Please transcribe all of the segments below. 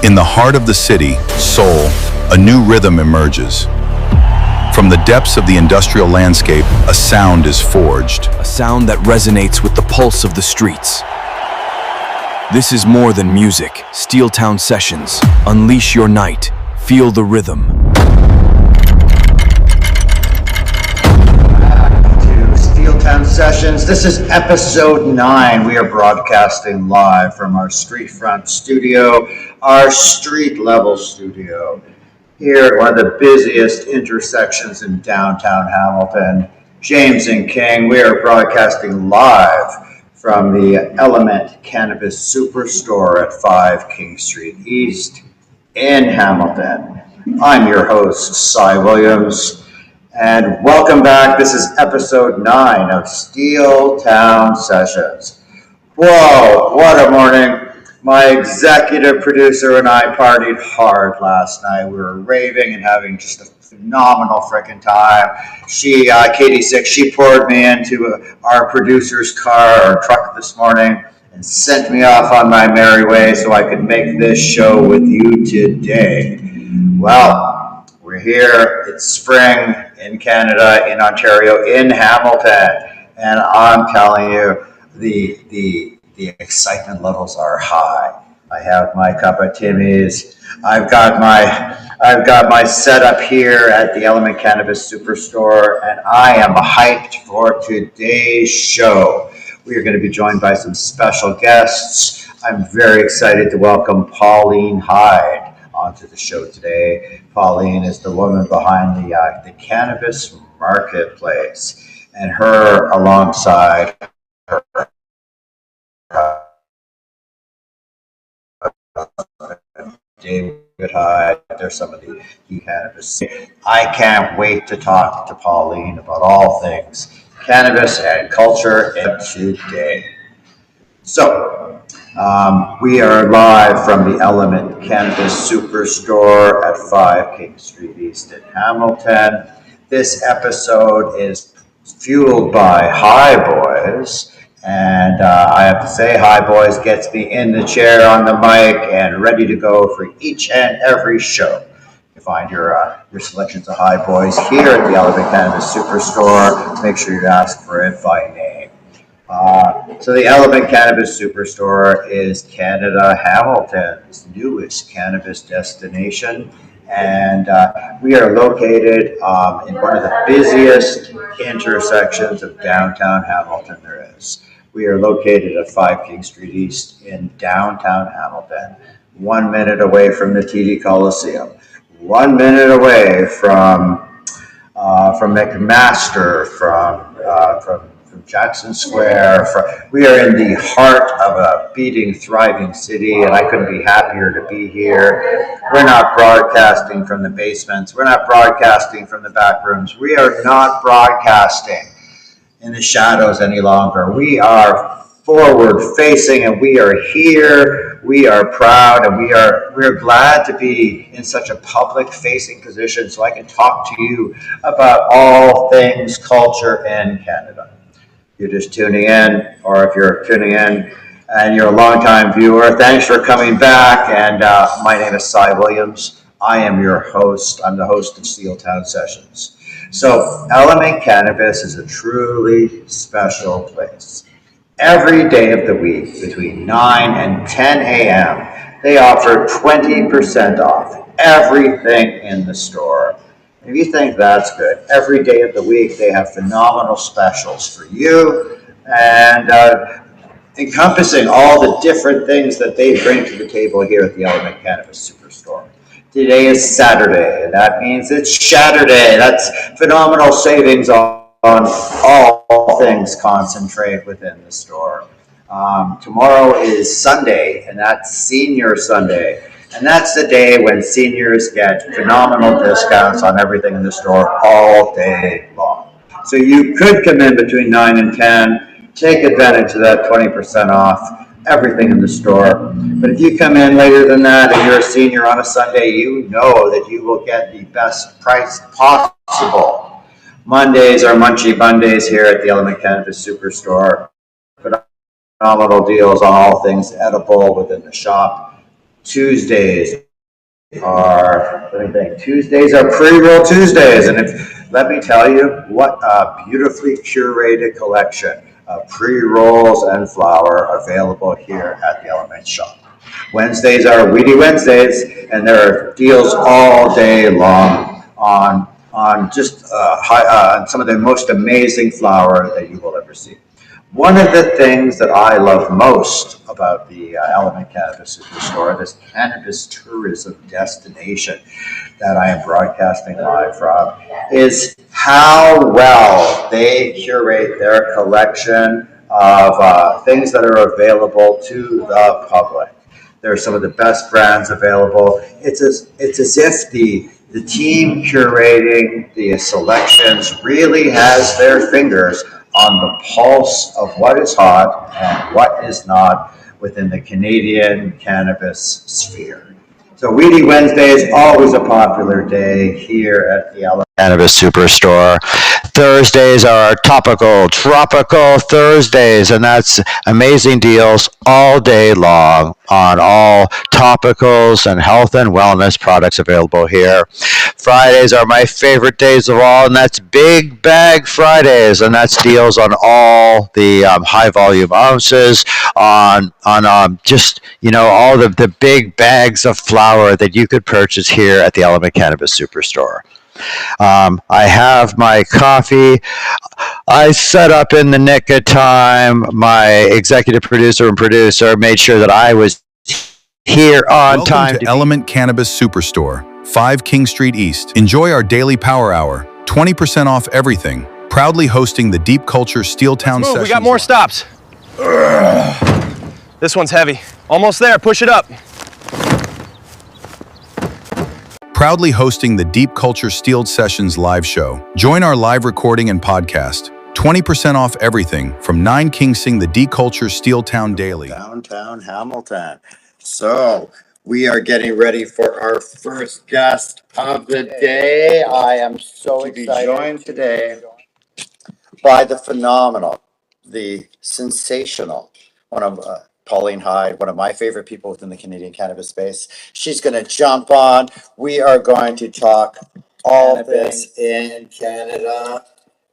In the heart of the city, Seoul, a new rhythm emerges. From the depths of the industrial landscape, a sound is forged. A sound that resonates with the pulse of the streets. This is more than music. Steel Town Sessions. Unleash your night. Feel the rhythm. Back to Steel Town Sessions. This is episode 9. We are broadcasting live from our street front studio, our street level studio, here at one of the busiest intersections in downtown Hamilton, James and King. We are broadcasting live from the Element Cannabis Superstore at 5 King Street East in Hamilton. I'm your host, Cy Williams, and welcome back. This is episode 9 of Steel Town Sessions. Whoa, what a morning. My executive producer and I partied hard last night. We were raving and having just a phenomenal freaking time. Katie Six, she poured me into our producer's car or truck this morning and sent me off on my merry way so I could make this show with you today. Well, we're here. It's spring in Canada, in Ontario, in Hamilton, and I'm telling you, the excitement levels are high. I have my cup of Timmy's. I've got my setup here at the Element Cannabis Superstore, and I am hyped for today's show. We are going to be joined by some special guests. I'm very excited to welcome Pauline Hyde onto the show today. Pauline is the woman behind the cannabis marketplace, and her alongside her David Hyde. They're some of the cannabis. I can't wait to talk to Pauline about all things cannabis and culture today. So, we are live from the Element Cannabis Superstore at 5 King Street East in Hamilton. This episode is fueled by Hyde Boys. And I have to say, Hyde Boys gets me in the chair on the mic and ready to go for each and every show. You find your selections of Hyde Boys here at the Element Cannabis Superstore. Make sure you ask for it by name. So the Element Cannabis Superstore is Canada Hamilton's newest cannabis destination. And we are located in one of the busiest intersections of downtown Hamilton there is. We are located at 5 King Street East in downtown Hamilton, 1 minute away from the TD Coliseum, 1 minute away from McMaster, from Jackson Square. We are in the heart of a beating, thriving city, and I couldn't be happier to be here. We're not broadcasting from the basements. We're not broadcasting from the back rooms. We are not broadcasting in the shadows any longer. We are forward facing, and we are here. We are proud, and we're glad to be in such a public facing position so I can talk to you about all things culture in Canada. You're just tuning in, or if you're tuning in and you're a longtime viewer, thanks for coming back. And my name is Cy Williams. I am your host. I'm the host of Steel Town Sessions. So Element Cannabis is a truly special place. Every day of the week between 9 and 10 a.m., they offer 20% off everything in the store. If you think that's good, every day of the week they have phenomenal specials for you, and encompassing all the different things that they bring to the table here at the Element Cannabis Superstore. Today is Saturday, and that means it's Shatterday. That's phenomenal savings on all things concentrate within the store. Tomorrow is Sunday, and that's Senior Sunday. And that's the day when seniors get phenomenal discounts on everything in the store all day long. So you could come in between 9 and 10, take advantage of that 20% off everything in the store. But if you come in later than that and you're a senior on a Sunday, you know that you will get the best price possible. Mondays are Munchie Mondays here at the Element Cannabis Superstore. Phenomenal deals on all things edible within the shop. Tuesdays Tuesdays are pre-roll Tuesdays, and let me tell you what a beautifully curated collection of pre-rolls and flour available here at the Element Shop. Wednesdays are Weedy Wednesdays, and there are deals all day long on just some of the most amazing flour that you will ever see. One of the things that I love most about the Element Cannabis Superstore, this cannabis tourism destination that I am broadcasting live from, is how well they curate their collection of things that are available to the public. There are some of the best brands available. It's as if the team curating the selections really has their fingers on the pulse of what is hot and what is not within the Canadian cannabis sphere. So Weedy Wednesday is always a popular day here at the Cannabis Superstore. Thursdays are tropical Thursdays, and that's amazing deals all day long on all topicals and health and wellness products available here. Fridays are my favorite days of all, and that's Big Bag Fridays, and that's deals on all the high volume ounces, on just all the big bags of flour that you could purchase here at the Element Cannabis Superstore. I have my coffee. I set up in the nick of time. My executive producer made sure that I was here on Welcome time. to Element Cannabis Superstore, 5 King Street East. Enjoy our daily power hour, 20% off everything. Proudly hosting the Deep Culture Steeltown Sessions. We got more stops. This one's heavy. Almost there. Push it up. Proudly hosting the Deep Culture Steeled Sessions live show. Join our live recording and podcast. 20% off everything from 9 King Sing the Deep Culture Steeltown Daily. Downtown Hamilton. So we are getting ready for our first guest of the day. I am so excited to be joined today by the phenomenal, the sensational, one of Pauline Hyde, one of my favorite people within the Canadian cannabis space. She's going to jump on. We are going to talk all things in Canada,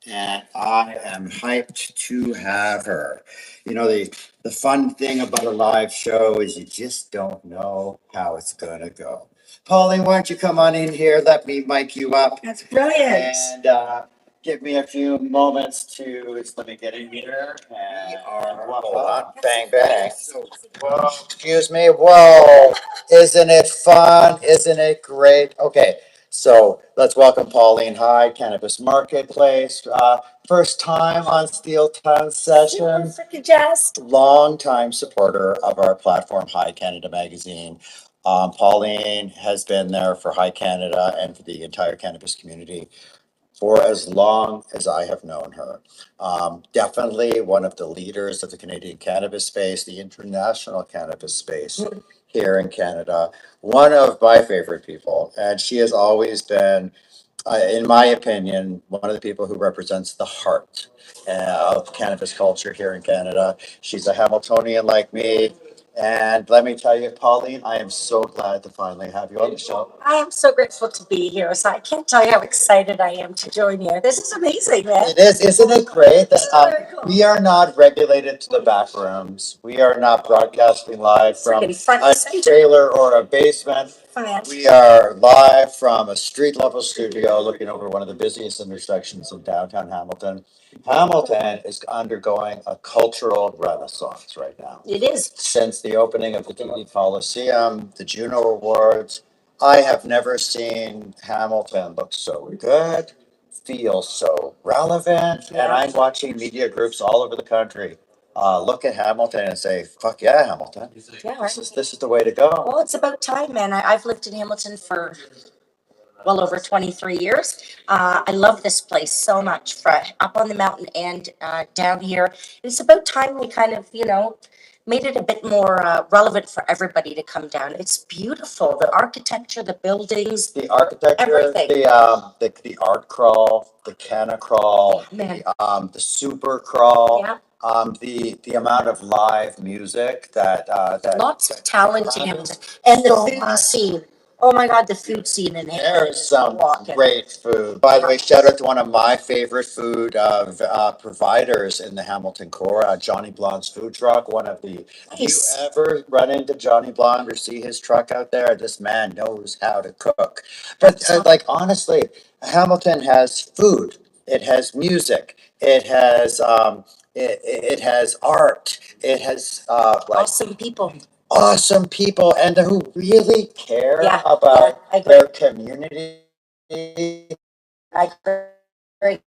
and I am hyped to have her. The fun thing about a live show is you just don't know how it's going to go. Pauline, why don't you come on in here? Let me mic you up. That's brilliant. And give me a few moments to let me get in here. And hold on. Bang bang. Whoa, excuse me. Whoa. Isn't it fun? Isn't it great? Okay. So let's welcome Pauline Hyde, Cannabis Marketplace. First time on Steeltown Session. Freaking jazzed. Long time supporter of our platform, Hyde Canada Magazine. Pauline has been there for Hyde Canada and for the entire cannabis community for as long as I have known her. Definitely one of the leaders of the Canadian cannabis space, the international cannabis space here in Canada. One of my favorite people, and she has always been, in my opinion, one of the people who represents the heart of cannabis culture here in Canada. She's a Hamiltonian like me. And let me tell you, Pauline, I am so glad to finally have you on the show. I am so grateful to be here. So I can't tell you how excited I am to join you. This is amazing, man. It is, isn't it great that we are not regulated to the back rooms. We are not broadcasting live from a trailer or a basement. We are live from a street level studio looking over one of the busiest intersections in downtown Hamilton. Hamilton is undergoing a cultural renaissance right now. It is. Since the opening of the DD Coliseum, the Juno Awards, I have never seen Hamilton look so good, feel so relevant, and I'm watching media groups all over the country look at Hamilton and say, fuck yeah, Hamilton. Yeah, This is the way to go. Well, it's about time, man. I've lived in Hamilton for well over 23 years. I love this place so much, up on the mountain and down here. It's about time we kind of, made it a bit more relevant for everybody to come down. It's beautiful. The architecture, the buildings, The architecture, everything. the art crawl, the canna crawl, Yeah, man. the super crawl, Yeah. the amount of live music that Lots of talent and happens. the So food much. scene. Oh my God, the food scene in here. There is some Walking. great food. By the way, shout out to one of my favorite food providers in the Hamilton core, Johnny Blonde's food truck. One of the. Have you Nice. ever run into Johnny Blonde or see his truck out there? This man knows how to cook. But like honestly, Hamilton has food. It has music. It has it has art. It has like Awesome people. awesome people and who really care Yeah, about I agree. their community. I agree.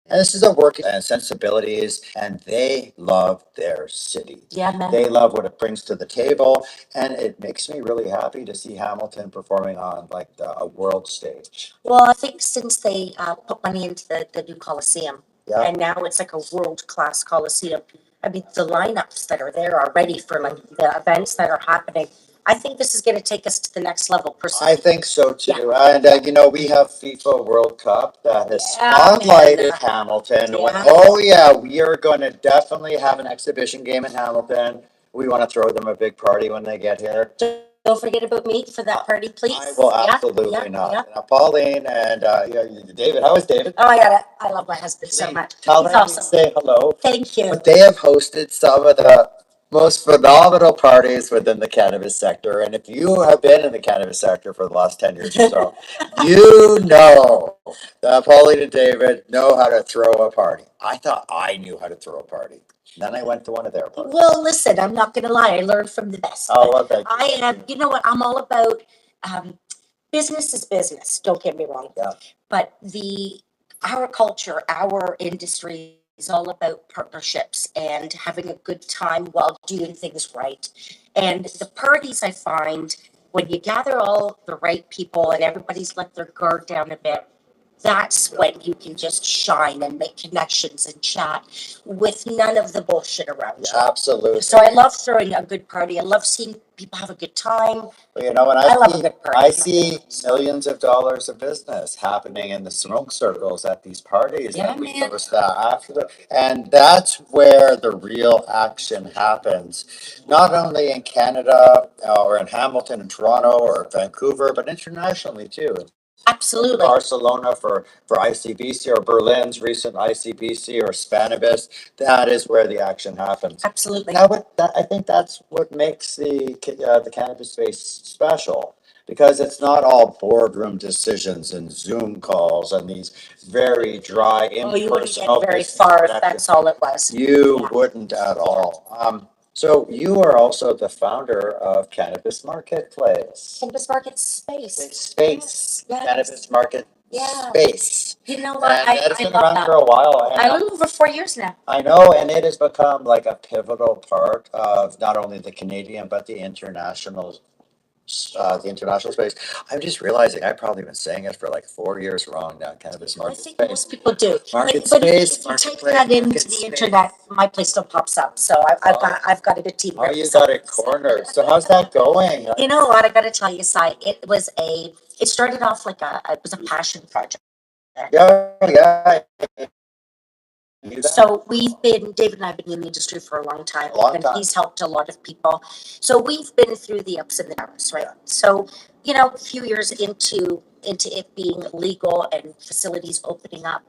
And this is a work and sensibilities, and they love their city. Yeah, man. They love what it brings to the table, and it makes me really happy to see Hamilton performing on like a world stage. Well, I think since they put money into the new Coliseum, Yeah. and now it's like a world-class Coliseum. I mean, the lineups that are there already for like the events that are happening. I think this is going to take us to the next level, personally. I think so too. Yeah. And you know, we have FIFA World Cup that has Yeah, spotlighted man. Hamilton. Yeah. Oh yeah, we are going to definitely have an exhibition game in Hamilton. We want to throw them a big party when they get here. Don't forget about me for that party, please. I will Yeah, absolutely yeah, not. yeah. Now, Pauline and David, how is David? Oh, I got it. I love my husband so much. Tell He's him awesome. say hello. Thank you. But they have hosted some of the most phenomenal parties within the cannabis sector. And if you have been in the cannabis sector for the last 10 years or so, you know that Pauline and David know how to throw a party. I thought I knew how to throw a party. Then I went to one of their parties. Well, listen, I'm not going to lie. I learned from the best. Oh, well, thank you. I am, you know what? I'm all about business is business. Don't get me wrong. Yeah. But our culture, our industry is all about partnerships and having a good time while doing things right. And the parties, I find, when you gather all the right people and everybody's let their guard down a bit, that's when you can just shine and make connections and chat with none of the bullshit around you. Absolutely. So I love throwing a good party. I love seeing people have a good time. Well, you know, when I love a good party. I see millions of dollars of business happening in the smoke circles at these parties Yeah, that we man. host after and that's where the real action happens. Not only in Canada or in Hamilton and Toronto or Vancouver, but internationally too. Absolutely. Barcelona for ICBC or Berlin's recent ICBC or Spanibus, that is where the action happens. Absolutely. Now, I think that's what makes the cannabis space special, because it's not all boardroom decisions and Zoom calls and these very dry Oh, you wouldn't get impersonal very business far if connections. that's all it was. You Yeah. wouldn't at all. So you are also the founder of Cannabis Marketplace. Cannabis market space. Space. Yes. Cannabis Market Yeah. Space. You know what? And that has I been love around that. for a while. And I live over 4 years now. I know, and it has become like a pivotal part of not only the Canadian but the international space. I'm just realizing I've probably been saying it for like 4 years wrong now. Cannabis I market think space. most people do. Market But space, if you take marketplace, that into market the space. internet, my place still pops up. So I've got a good team. Oh, here. you So- got it cornered. So how's that going? You know what? I got to tell you, Si, it started off like it was a passion project. Yeah. So David and I have been in the industry for a long time. And he's helped a lot of people. So we've been through the ups and the downs, right? Yeah. So, you know, a few years into it being legal and facilities opening up,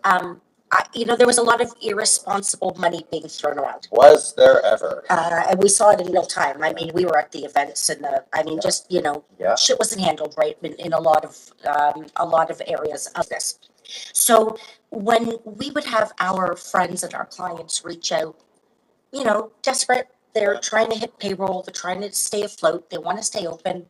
there was a lot of irresponsible money being thrown around. Was there ever? And we saw it in real time. I mean, we were at the events and shit wasn't handled right in a lot of areas of this. So when we would have our friends and our clients reach out, desperate, they're trying to hit payroll, they're trying to stay afloat, they want to stay open,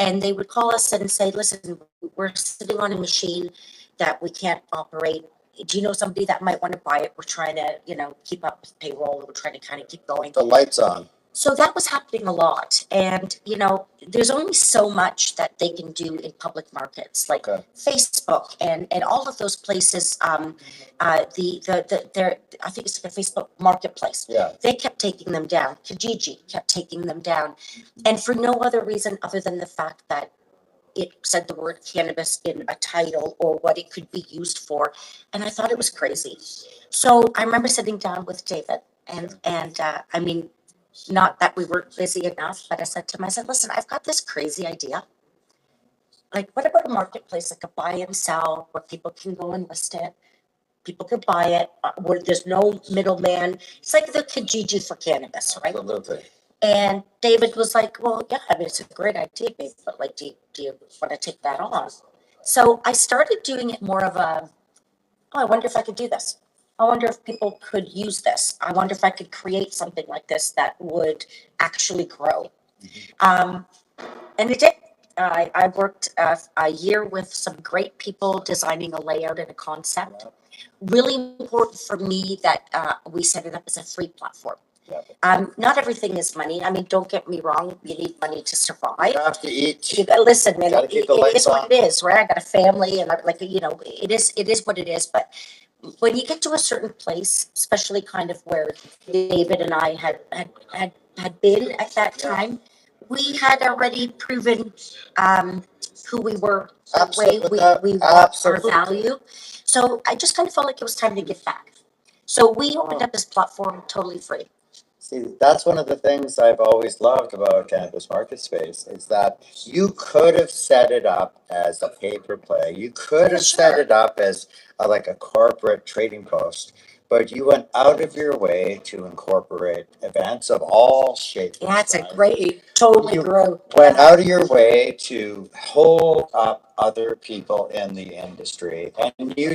and they would call us and say, listen, we're sitting on a machine that we can't operate. Do you know somebody that might want to buy it? We're trying to, keep up with payroll. We're trying to kind of keep going. The lights on. So that was happening a lot. And, there's only so much that they can do in public markets, like Facebook and all of those places. I think it's the Facebook Marketplace. Yeah. They kept taking them down. Kijiji kept taking them down, and for no other reason other than the fact that it said the word cannabis in a title or what it could be used for, and I thought it was crazy. So I remember sitting down with David, and I mean, not that we weren't busy enough, but I said to him, I said, listen, I've got this crazy idea. Like, what about a marketplace, like a buy and sell, where people can go and list it? People could buy it, where there's no middleman. It's like the Kijiji for cannabis, right? Absolutely. And David was like, well, yeah, I mean, it's a great idea, babe, but like, do you want to take that on? So I started doing it more of a, oh, I wonder if I could do this. I wonder if people could use this. I wonder if I could create something like this that would actually grow. And it did. I worked a year with some great people designing a layout and a concept. Really important for me that we set it up as a free platform. Not everything is money. I mean, don't get me wrong. You need money to survive. You have to eat. You got, listen, man. Gotta keep It the is lights what on. it is, right? I got a family, and it is what it is. But when you get to a certain place, especially kind of where David and I had been at that time, we had already proven who we were, the way we want our value. So I just kind of felt like it was time to give back. So we opened up this platform totally free. See, that's one of the things I've always loved about cannabis market space is that you could have set it up as a paper play. You could have set it up as like a corporate trading post, but you went out of your way to incorporate events of all shapes. Yeah, it's a great, totally grew. Went out of your way to hold up other people in the industry, and you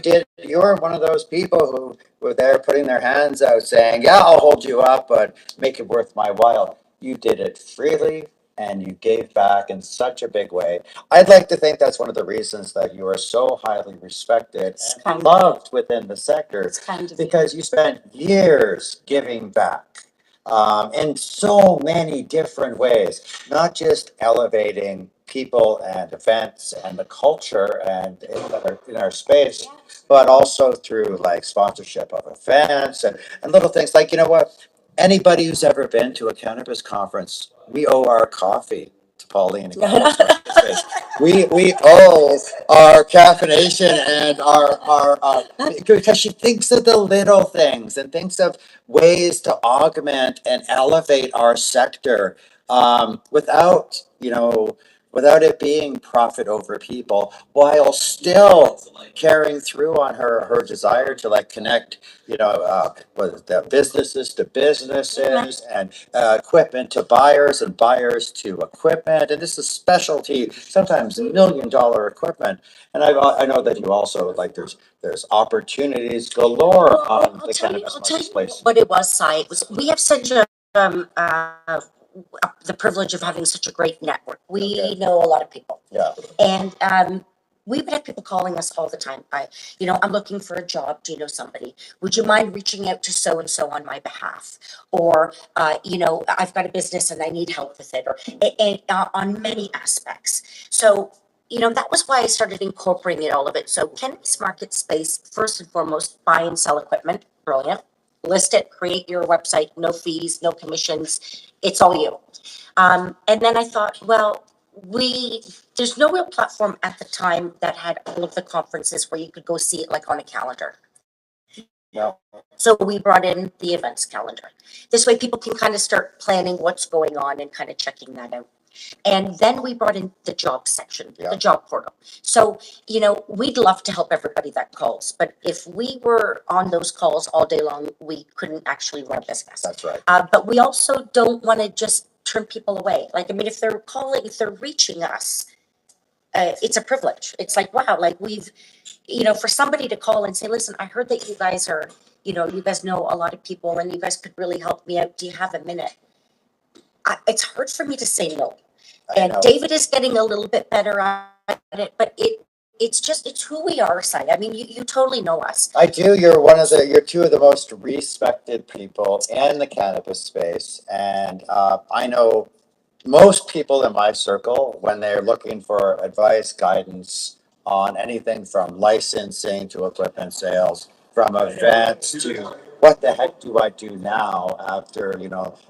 were one of those people who were there putting their hands out saying, yeah, I'll hold you up, but make it worth my while. You did it freely and you gave back in such a big way. I'd like to think that's one of the reasons that you are so highly respected and loved within the sector, because you spent years giving back in so many different ways, not just elevating people and events and the culture and in our space, but also through like sponsorship of events and little things like, you know what, anybody who's ever been to a cannabis conference, we owe our coffee to Pauline. We owe our caffeination and our because she thinks of the little things and thinks of ways to augment and elevate our sector without, without it being profit over people, while still carrying through on her desire to like connect, with the businesses to businesses and equipment to buyers and buyers to equipment. And this is specialty, sometimes $1 million equipment. And I know that you also like there's opportunities galore on the cannabis marketplace. What it was, Sai, we have such a the privilege of having such a great network. We know a lot of people. Yeah. And we would have people calling us all the time. I'm looking for a job. Do you know somebody? Would you mind reaching out to so and so on my behalf? Or I've got a business and I need help with it. Or on many aspects. So that was why I started incorporating all of it. So cannabis market space, first and foremost, buy and sell equipment. Brilliant. List it, create your website, no fees, no commissions. It's all you. And then I thought, well, there's no real platform at the time that had all of the conferences where you could go see it like on a calendar. No. So we brought in the events calendar. This way people can kind of start planning what's going on and kind of checking that out. And then we brought in the job section, the job portal. So, we'd love to help everybody that calls, but if we were on those calls all day long, we couldn't actually run a business. That's right. But we also don't want to just turn people away. Like, I mean, if they're calling, if they're reaching us, it's a privilege. It's like, wow, like for somebody to call and say, listen, I heard that you guys are, you guys know a lot of people and you guys could really help me out. Do you have a minute? It's hard for me to say no. And David is getting a little bit better at it, but it's who we are, Si. I mean, you totally know us. I do. You're two of the most respected people in the cannabis space. And I know most people in my circle, when they're looking for advice, guidance on anything from licensing to equipment sales, from events to what the heck do I do now after,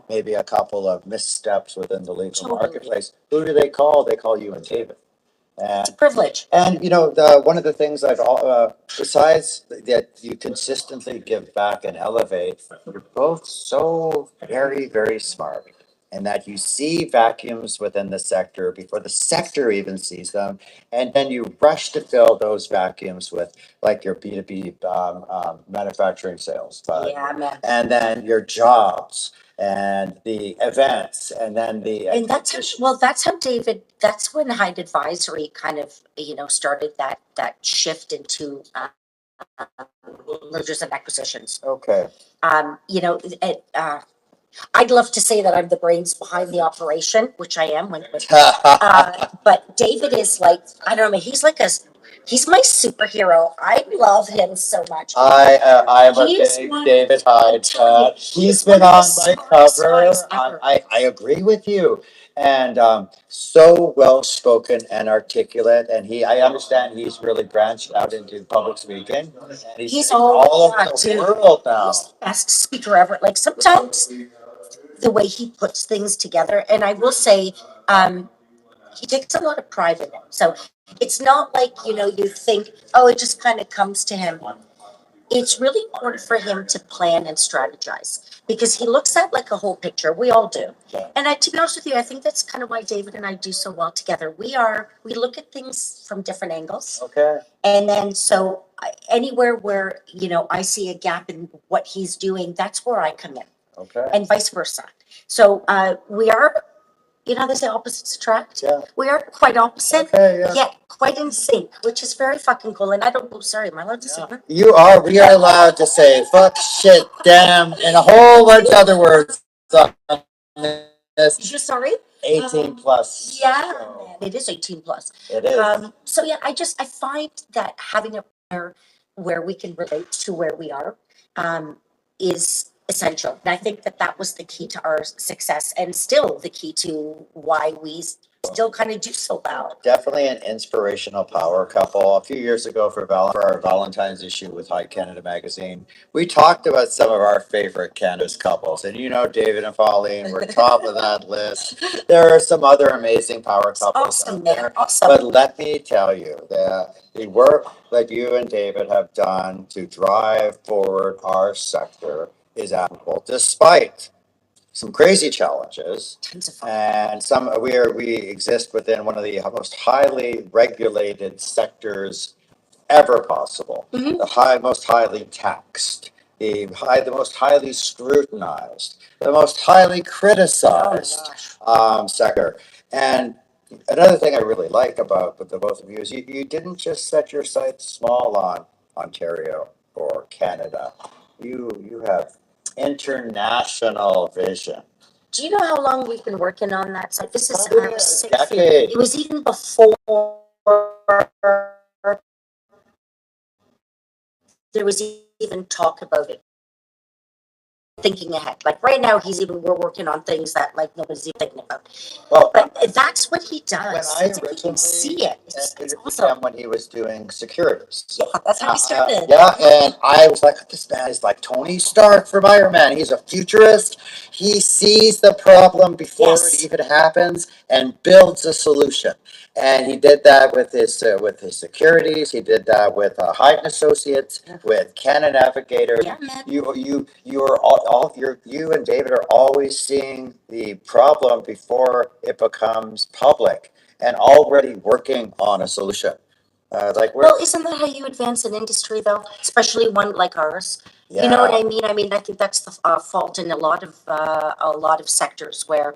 maybe a couple of missteps within the legal Totally. marketplace, who do they call? They call you and David. It's a privilege. And one of the things besides that you consistently give back and elevate, you're both so very, very smart. And that you see vacuums within the sector before the sector even sees them, and then you rush to fill those vacuums with like your B2B manufacturing sales, Yeah, man. and then your jobs and the events, and then the And that's how David, that's when Hyde Advisory kind of, started that shift into mergers and acquisitions. Okay. I'd love to say that I'm the brains behind the operation, which I am. But David is like, I don't know, he's my superhero. I love him so much. I'm a He's big one- David Hyde fan. He's been on my cover. I agree with you. And so well spoken and articulate. And I understand he's really branched out into public speaking. And He's all over the world now. He's the best speaker ever. Like sometimes the way he puts things together, and I will say, he takes a lot of pride in it. So it's not like, you think, oh, it just kind of comes to him. It's really important for him to plan and strategize because he looks at like a whole picture. We all do. And to be honest with you, I think that's kind of why David and I do so well together. We look at things from different angles. Okay. And then so anywhere where, I see a gap in what he's doing, that's where I come in. Okay. And vice versa. So we are, they say opposites attract. Yeah. We are quite opposite, Okay, yeah. yet quite in sync, which is very fucking cool. And sorry, am I allowed to say that? We are allowed to say fuck, shit, damn, and a whole bunch of other words on this You're sorry? 18 plus. Yeah, show. man, it is 18 plus. It is. So yeah, I find that having a partner where we can relate to where we are is essential. And I think that was the key to our success and still the key to why we still kind of do so well. Definitely an inspirational power couple. A few years ago for our Valentine's issue with Hyde Canada magazine, we talked about some of our favorite cannabis couples. And David and Pauline were top of that list. There are some other amazing power couples out there. Awesome. But let me tell you, the work that you and David have done to drive forward our sector is admirable, despite some crazy challenges. Tons of fun. And we exist within one of the most highly regulated sectors ever possible. Mhm. The most highly taxed, the most highly scrutinized, the most highly criticized sector. And another thing I really like about the both of you is you didn't just set your sights small on Ontario or Canada. You have international vision. Do you know how long we've been working on that site? This is Probably our a sixth decade. year. It was even before there was even talk about it. Thinking ahead, like right now, we're working on things that like nobody's even thinking about. Well, But that's what he when does. I It's like you can originally see it. It's interviewed awesome. him when he was doing securities. Yeah, that's how we started. Yeah, and I was like, this man is like Tony Stark from Iron Man. He's a futurist. He sees the problem before Yes. it even happens and builds a solution. And he did that with his securities. He did that with Hyde and Associates, with Canon Navigator. Yeah, man. You and David are always seeing the problem before it becomes public and already working on a solution. Well, isn't that how you advance an industry, though? Especially one like ours. You know what I mean? I mean, I think that's the fault in a lot of sectors where,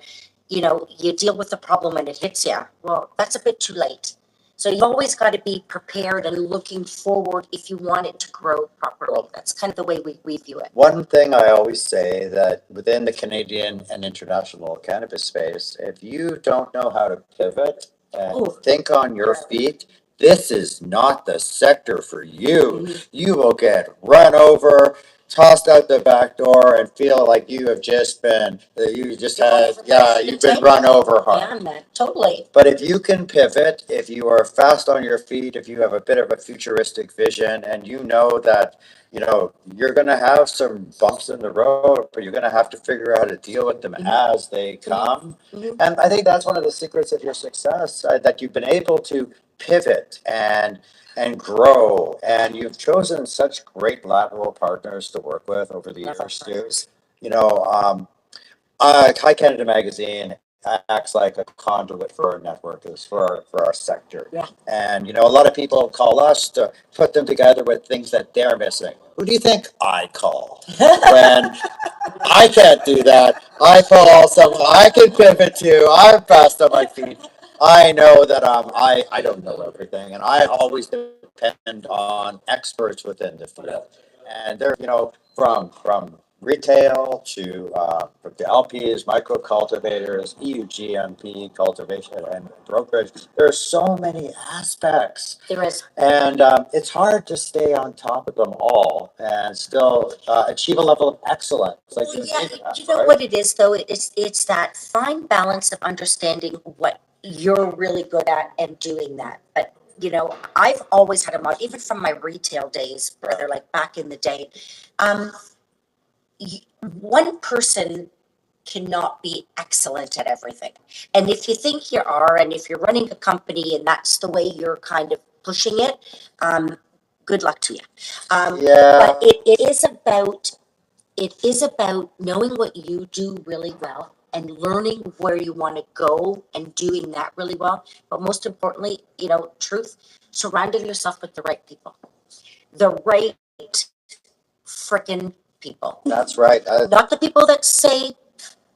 you deal with the problem when it hits you. Well, that's a bit too late. So you've always got to be prepared and looking forward if you want it to grow properly. That's kind of the way we view it. One thing I always say that within the Canadian and international cannabis space, if you don't know how to pivot and think on your feet, this is not the sector for you. Mhm. You will get run over. tossed out the back door and feel like you have just been, you just had, yeah, you've been run over hard. Yeah, man, totally. But if you can pivot, if you are fast on your feet, if you have a bit of a futuristic vision and you know that, you're going to have some bumps in the road, but you're going to have to figure out how to deal with them as they come. And I think that's one of the secrets of your success, that you've been able to pivot and grow, and you've chosen such great lateral partners to work with over the years too. You know, High Canada Magazine acts like a conduit for our network, is for our sector. Yeah. And a lot of people call us to put them together with things that they're missing. Who do you think I call when I can't do that? I call someone I can pivot to. I'm fast on my feet. I know that I don't know everything, and I always depend on experts within the field. And they're from retail to the LPs, micro cultivators, EU GMP cultivation and brokerage. There are so many aspects. There is. And it's hard to stay on top of them all and still achieve a level of excellence. Like Well, yeah, you know what it is though? It's that fine balance of understanding what you're really good at and doing that. But I've always had a model, even from my retail days, brother, like back in the day. One person cannot be excellent at everything. And if you think you are, and if you're running a company and that's the way you're kind of pushing it, good luck to you. But it is about knowing what you do really well and learning where you want to go and doing that really well. But most importantly, truth, surrounding yourself with the right people, the right frickin' people. That's right. Not the people that say,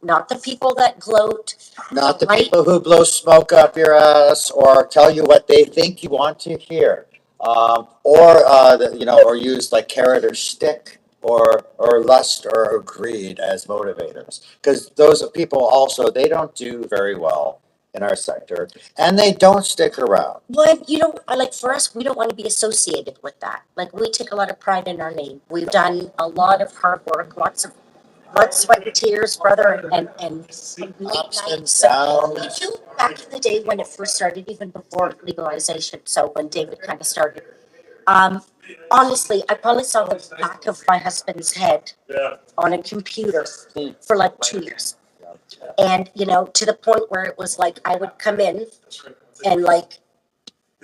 not the people that gloat, Not the people who blow smoke up your ass or tell you what they think you want to hear, or use like carrot or stick or lust or greed as motivators. Because those people also, they don't do very well in our sector, and they don't stick around. Well, like for us, we don't want to be associated with that. Like we take a lot of pride in our name. We've done a lot of hard work, lots of blood, sweat, and tears, brother, and late Ups and nights. downs. We do back in the day when it first started, even before legalization. So when David kind of started, honestly, I probably saw the back of my husband's head on a computer for like 2 years. And, to the point where it was like, I would come in and like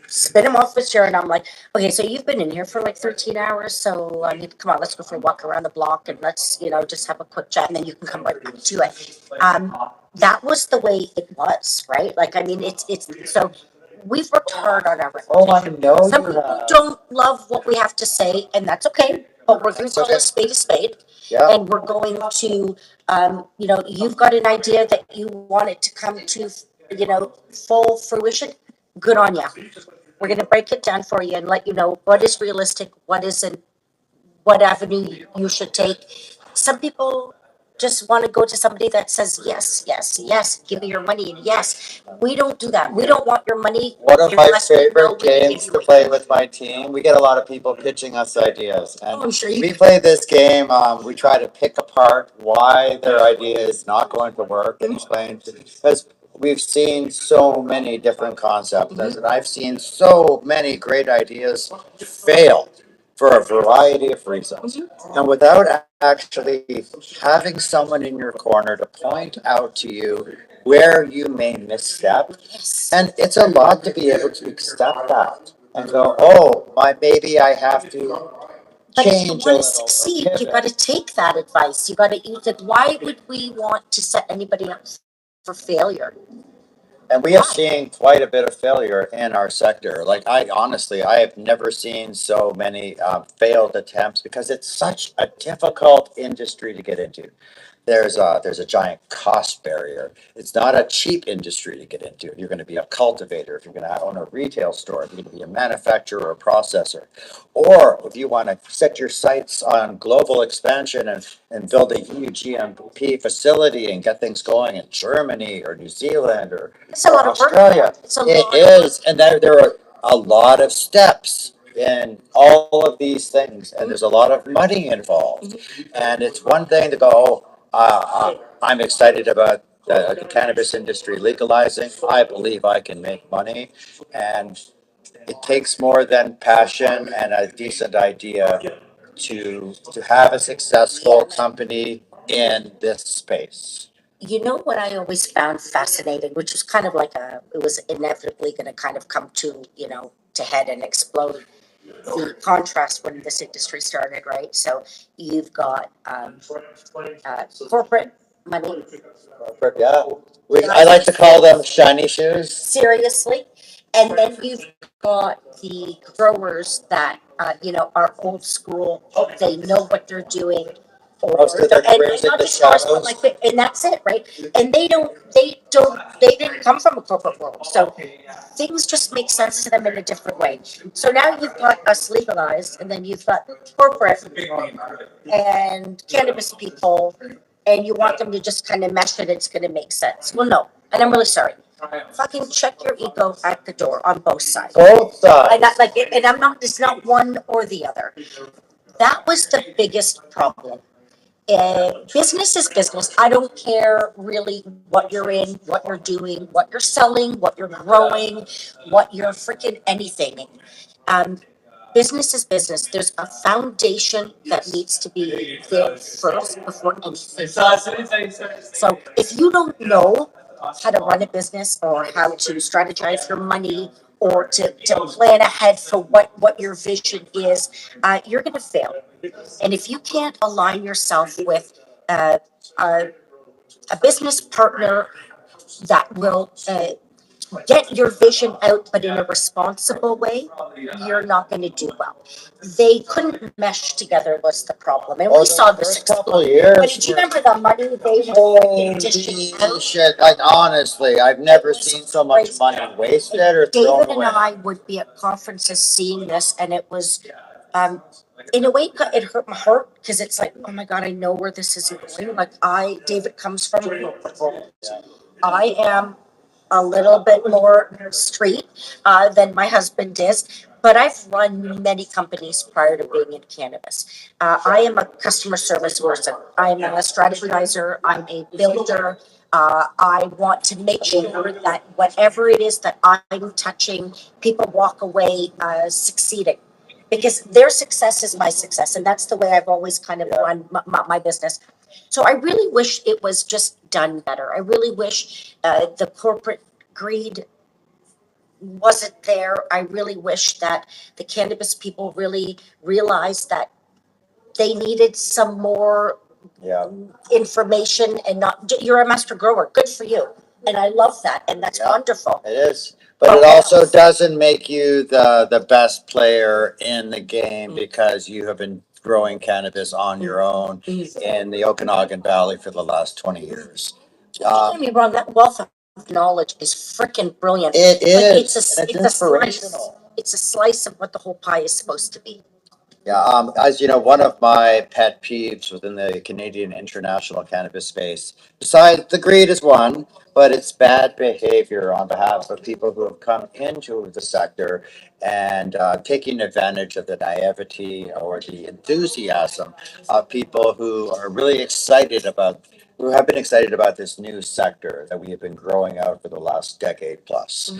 spin him off his chair. And I'm like, okay, so you've been in here for like 13 hours. So come on, let's go for a walk around the block and let's, just have a quick chat. And then you can come right back to it. That was the way it was, right? Like, I mean, it's so we've worked hard on our reputation. Oh, I know. Some people don't love what we have to say, and that's okay. But we're going to call a spade a spade. Yeah. And we're going to, you've got an idea that you want it to come to, full fruition. Good on you. We're going to break it down for you and let you know what is realistic, what isn't, what avenue you should take. Some people just want to go to somebody that says, yes, yes, yes, give me your money. And yes, we don't do that. We don't want your money. One of my unless we know favorite we can give games you to what you play want. with my team, we get a lot of people pitching us ideas. And I'm sure you we play this game, we try to pick apart why their idea is not going to work and explain, because we've seen so many different concepts, and I've seen so many great ideas fail for a variety of reasons. And without actually having someone in your corner to point out to you where you may misstep, Yes. and it's a lot to be able to accept that and go, oh, maybe I have to But if you change a want little. to succeed, or you pivot. got to take that advice. You got to use it. Why would we want to set anybody up for failure? And we have seen quite a bit of failure in our sector. Like I have never seen so many failed attempts because it's such a difficult industry to get into. There's a giant cost barrier. It's not a cheap industry to get into. You're going to be a cultivator, if you're going to own a retail store, if you're going to be a manufacturer or a processor, or if you want to set your sights on global expansion and build a EU GMP facility and get things going in Germany or New Zealand or It's a lot of work. Australia. It's a It lot of is, and there are a lot of steps in all of these things, and there's a lot of money involved. And it's one thing to go, I'm excited about the cannabis industry legalizing. I believe I can make money, and it takes more than passion and a decent idea to have a successful company in this space. You know what I always found fascinating, which was kind of like it was inevitably going to kind of come to, to head and explode, the contrast when this industry started, right? So you've got corporate money, Yeah, I like to call them shiny shoes. seriously, and then you've got the growers that are old school. They know what they're doing. Most of their careers in not the just growers, but shadows. and that's it, right? And they didn't come from a corporate world, so things just make sense to them in a different way. So now you've got us legalized, and then you've got corporate and cannabis people, and you want them to just kind of mesh it, it's gonna make sense. Well, no, and I'm really sorry. Fucking check your ego at the door on both sides. Both I sides. not like it, and I'm not, it's not one or the other. That was the biggest problem. Business is business. I don't care really what you're in, what you're doing, what you're selling, what you're growing, what you're freaking anything. Um, Business is business. There's a foundation that needs to be there first before anything. So if you don't know how to run a business or how to strategize your money or to plan ahead for what your vision is, you're going to fail. And if you can't align yourself with uh, a, a business partner that will get your vision out, but in a responsible way, you're not going to do well. They couldn't mesh together was the problem, and we saw this First couple explode. years. But did you remember the money they were Holy dishing out? shit! Like honestly, I've never seen so much money wasted or thrown David and away. I would be at conferences seeing this, and it was, in a way, it hurt my heart because it's like, oh my god, I know where this is going. Like David comes from a corporate world. I am a little bit more street than my husband is, but I've run many companies prior to being in cannabis. I am a customer service person. I'm a strategizer. I'm a builder. I want to make sure that whatever it is that I'm touching, people walk away succeeding. Because their success is my success, and that's the way I've always kind of run my business. So I really wish it was just done better. I really wish the corporate greed wasn't there. I really wish that the cannabis people really realized that they needed some more Yeah. information and not, you're a master grower. Good for you. And I love that. And that's Yeah. wonderful. It is. But it also doesn't make you the best player in the game because you have been growing cannabis on your own in the Okanagan Valley for the last 20 years. Don't get me wrong, that wealth of knowledge is freaking brilliant. It But is. it's And a it's slice. inspirational. It's a slice of what the whole pie is supposed to be. Yeah, as you know, one of my pet peeves within the Canadian international cannabis space, besides the greed is one, but it's bad behavior on behalf of people who have come into the sector and taking advantage of the naivety or the enthusiasm of people who are really excited about, who have been excited about this new sector that we have been growing out for the last decade plus.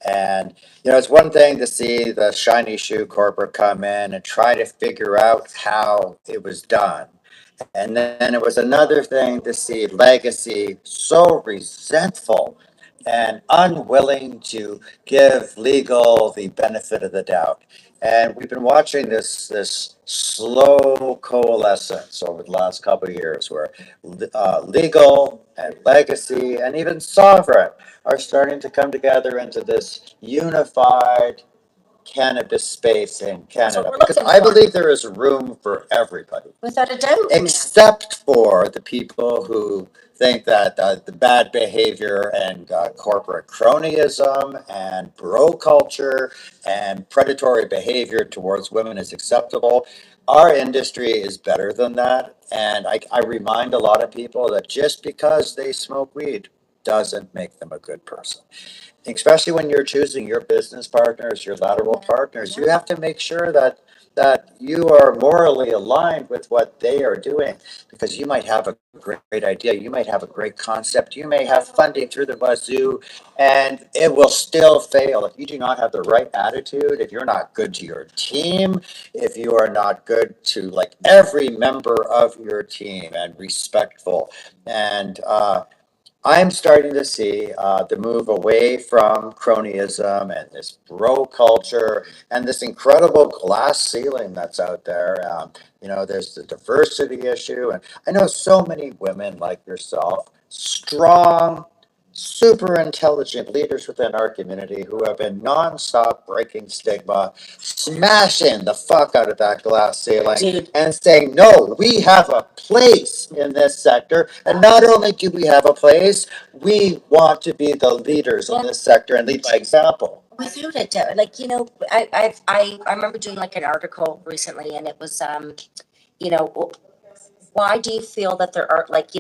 And it's one thing to see the shiny shoe corporate come in and try to figure out how it was done. And then it was another thing to see legacy so resentful and unwilling to give legal the benefit of the doubt. And we've been watching this slow coalescence over the last couple of years where legal and legacy and even sovereign are starting to come together into this unified cannabis space in Canada. Because I believe there is room for everybody. Without a doubt. Except for the people who think that the bad behavior and corporate cronyism and bro culture and predatory behavior towards women is acceptable. Our industry is better than that. And I remind a lot of people that just because they smoke weed doesn't make them a good person. Especially when you're choosing your business partners, your lateral partners, you have to make sure that you are morally aligned with what they are doing, because you might have a great idea, you might have a great concept, you may have funding through the wazoo, and it will still fail if you do not have the right attitude, if you're not good to your team, if you are not good to like every member of your team and respectful. And I'm starting to see the move away from cronyism and this bro culture and this incredible glass ceiling that's out there. There's the diversity issue. And I know so many women like yourself, strong, super intelligent leaders within our community who have been nonstop breaking stigma, smashing the fuck out of that glass ceiling, Dude. and saying, no, we have a place in this sector. And not only do we have a place, we want to be the leaders in this sector and lead by example. Without a doubt, like, I remember doing like an article recently, and it was, you know, why do you feel that there are, like,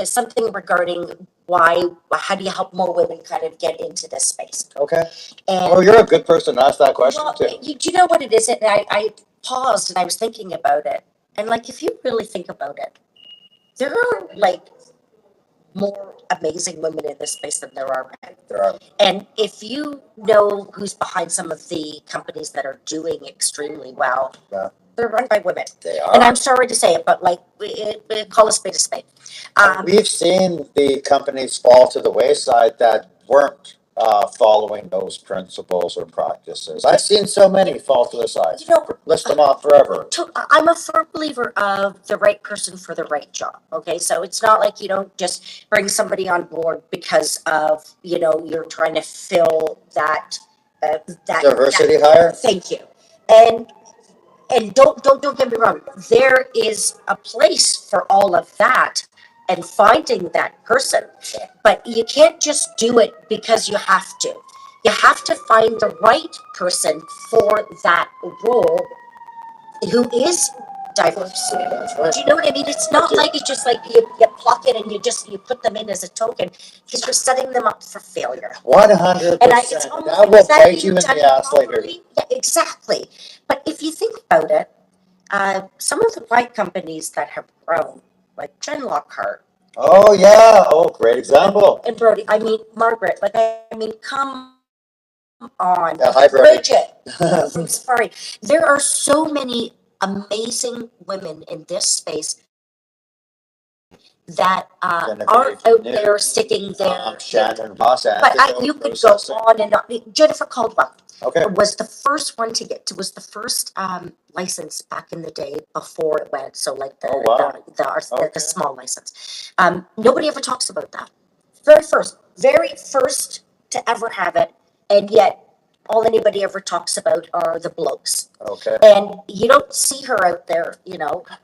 something regarding how do you help more women kind of get into this space? Okay. And Well, you're a good person to ask that question well, too. do you know what it is? And I paused and I was thinking about it. And like, if you really think about it, there are like more amazing women in this space than there are men. There are. And if you know who's behind some of the companies that are doing extremely well, Yeah. they're run by women. They are. And I'm sorry to say it, but like, call a spade a spade. We've seen the companies fall to the wayside that weren't following those principles or practices. I've seen so many fall to the side. List them off forever. I'm a firm believer of the right person for the right job. Okay, so it's not like you don't just bring somebody on board because of you're trying to fill that Diversity hire. Thank you, and don't get me wrong. There is a place for all of that and finding that person, but you can't just do it because you have to. You have to find the right person for that role who is diverse. Right. Do you know what I mean? It's not like it's just like you pluck it and you put them in as a token, because you're setting them up for failure. 100%. And it's almost That will is that bite being you in done the ass later. properly? Yeah, exactly. But if you think about it, some of the white companies that have grown, like Jen Lockhart. Oh yeah. Oh, great example. And Brody, I mean Margaret. Like, I mean, come on. Yeah, hi, Brody. Bridget. I'm sorry. There are so many amazing women in this space that aren't out there sticking their. Shannon Ross. But you could go on and on. Jennifer Caldwell. Okay. Was the first one to get to, was the first license back in the day before it went. So like the small license. Nobody ever talks about that. Very first to ever have it, and yet all anybody ever talks about are the blokes. Okay. And you don't see her out there,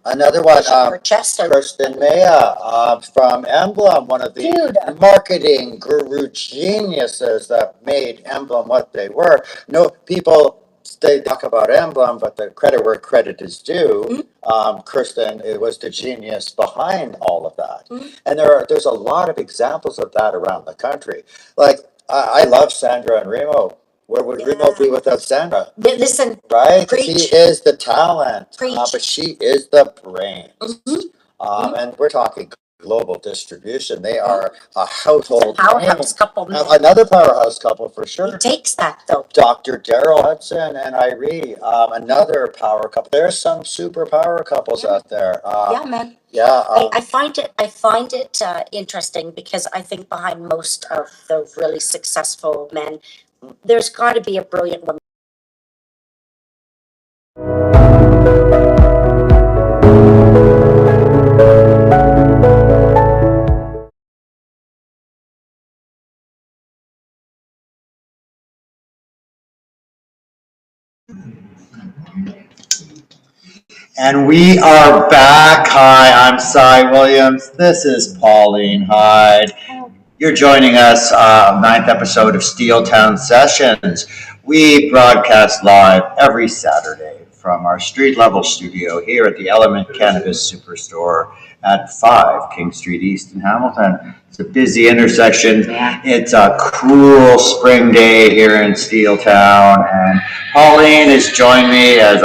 Another one, her chest out. Kirsten Maya from Emblem, one of the marketing guru geniuses that made Emblem what they were. No, people, they talk about Emblem, but the credit where credit is due. Kirsten, it was the genius behind all of that. And there's a lot of examples of that around the country. Like, I love Sandra and Remo. Where would Remo be without Sandra? Listen, right? Preach. She is the talent, Preach. but she is the brains. And we're talking global distribution. They are a household powerhouse couple. Another powerhouse couple for sure. It takes that though. Dr. Daryl Hudson and Irene, another power couple. There's some super power couples out there. Yeah, man. Yeah, I find it interesting, because I think behind most of the really successful men, there's got to be a brilliant woman. And we are back. Hi, I'm Cy Williams. This is Pauline Hyde. You're joining us, 9th episode of Steeltown Sessions. We broadcast live every Saturday from our street level studio here at the Element Cannabis Superstore at 5 King Street East in Hamilton. It's a busy intersection. It's a cool spring day here in Steeltown, and Pauline has joined me as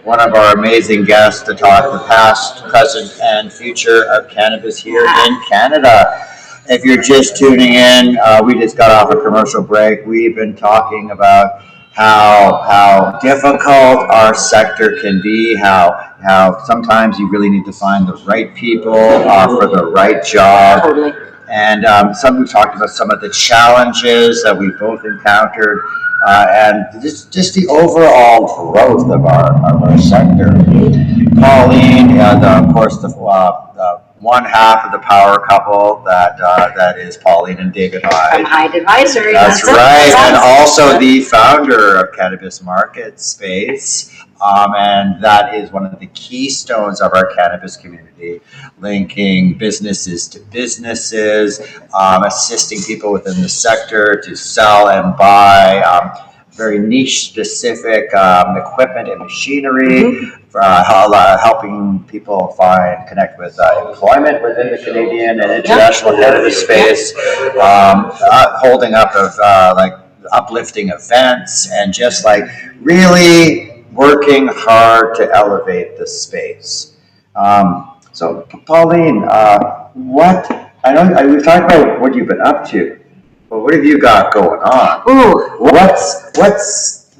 one of our amazing guests to talk the past, present, and future of cannabis here in Canada. If you're just tuning in, we just got off a commercial break. We've been talking about how difficult our sector can be, how sometimes you really need to find the right people for the right job. Totally. And we talked about some of the challenges that we both encountered, and just the overall growth of our sector. Pauline, of course, the one half of the power couple that is Pauline and David Hyde. From Hyde Advisory. That's right, and also the founder of Cannabis Market Space. And that is one of the keystones of our cannabis community, linking businesses to businesses, assisting people within the sector to sell and buy very niche specific equipment and machinery, helping people connect with employment within the Canadian and international cannabis space, holding up of uplifting events, and just really working hard to elevate the space. So, Pauline, we've talked about what you've been up to, but what have you got going on? Ooh.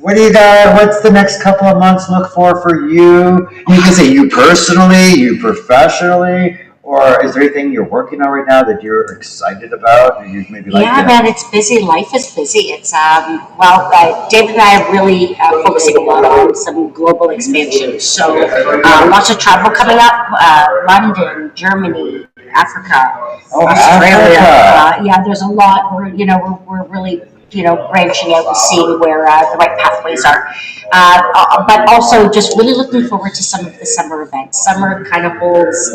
What do you got? What's the next couple of months look for you? You can say you personally, you professionally, or is there anything you're working on right now that you're excited about? Or you maybe man, it's busy. Life is busy. It's David and I are really focusing a lot on some global expansion. So lots of travel coming up. London, Germany, Africa, Australia. There's a lot. We're really branching out and seeing where the right pathways are. But also just really looking forward to some of the summer events. Summer kind of holds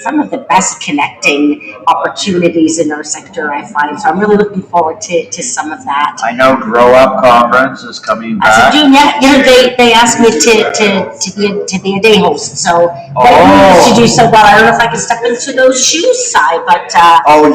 some of the best connecting opportunities in our sector, I find. So I'm really looking forward to some of that. I know Grow Up Conference is coming back. They asked me to be a day host. So that to do so well. I don't know if I can step into those shoes, Si, but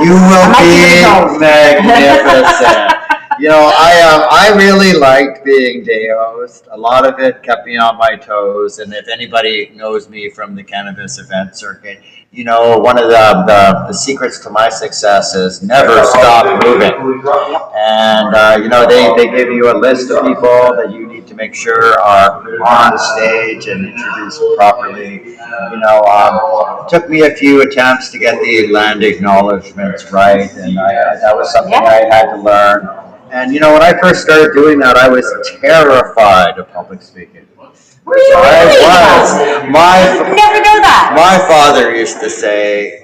you will be magnificent. I really liked being day host. A lot of it kept me on my toes, and if anybody knows me from the cannabis event circuit, one of the secrets to my success is never stop moving. And they give you a list of people that you need to make sure are on stage and introduced properly. It took me a few attempts to get the land acknowledgements right, and that was something I had to learn. And when I first started doing that, I was terrified of public speaking. Were you really? I never know that. My father used to say,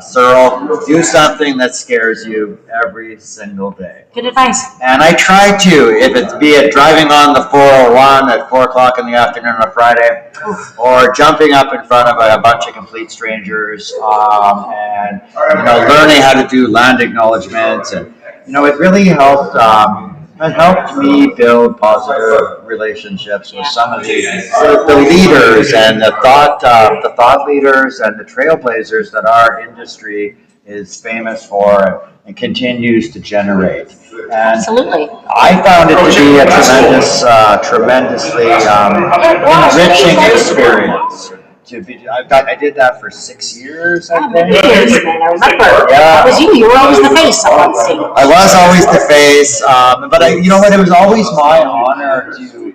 Cyril, do something that scares you every single day. Good advice. And I try to, be it driving on the 401 at 4 o'clock in the afternoon on a Friday, or jumping up in front of a bunch of complete strangers, and learning how to do land acknowledgements, and it really helped. It helped me build positive relationships with some of the leaders and the thought leaders and the trailblazers that our industry is famous for and continues to generate. And absolutely. I found it to be a tremendously enriching experience. I did that for 6 years, I think. Many years, man. I remember. That was you. You were always the face on stage. I was always the face, but it was always my honor to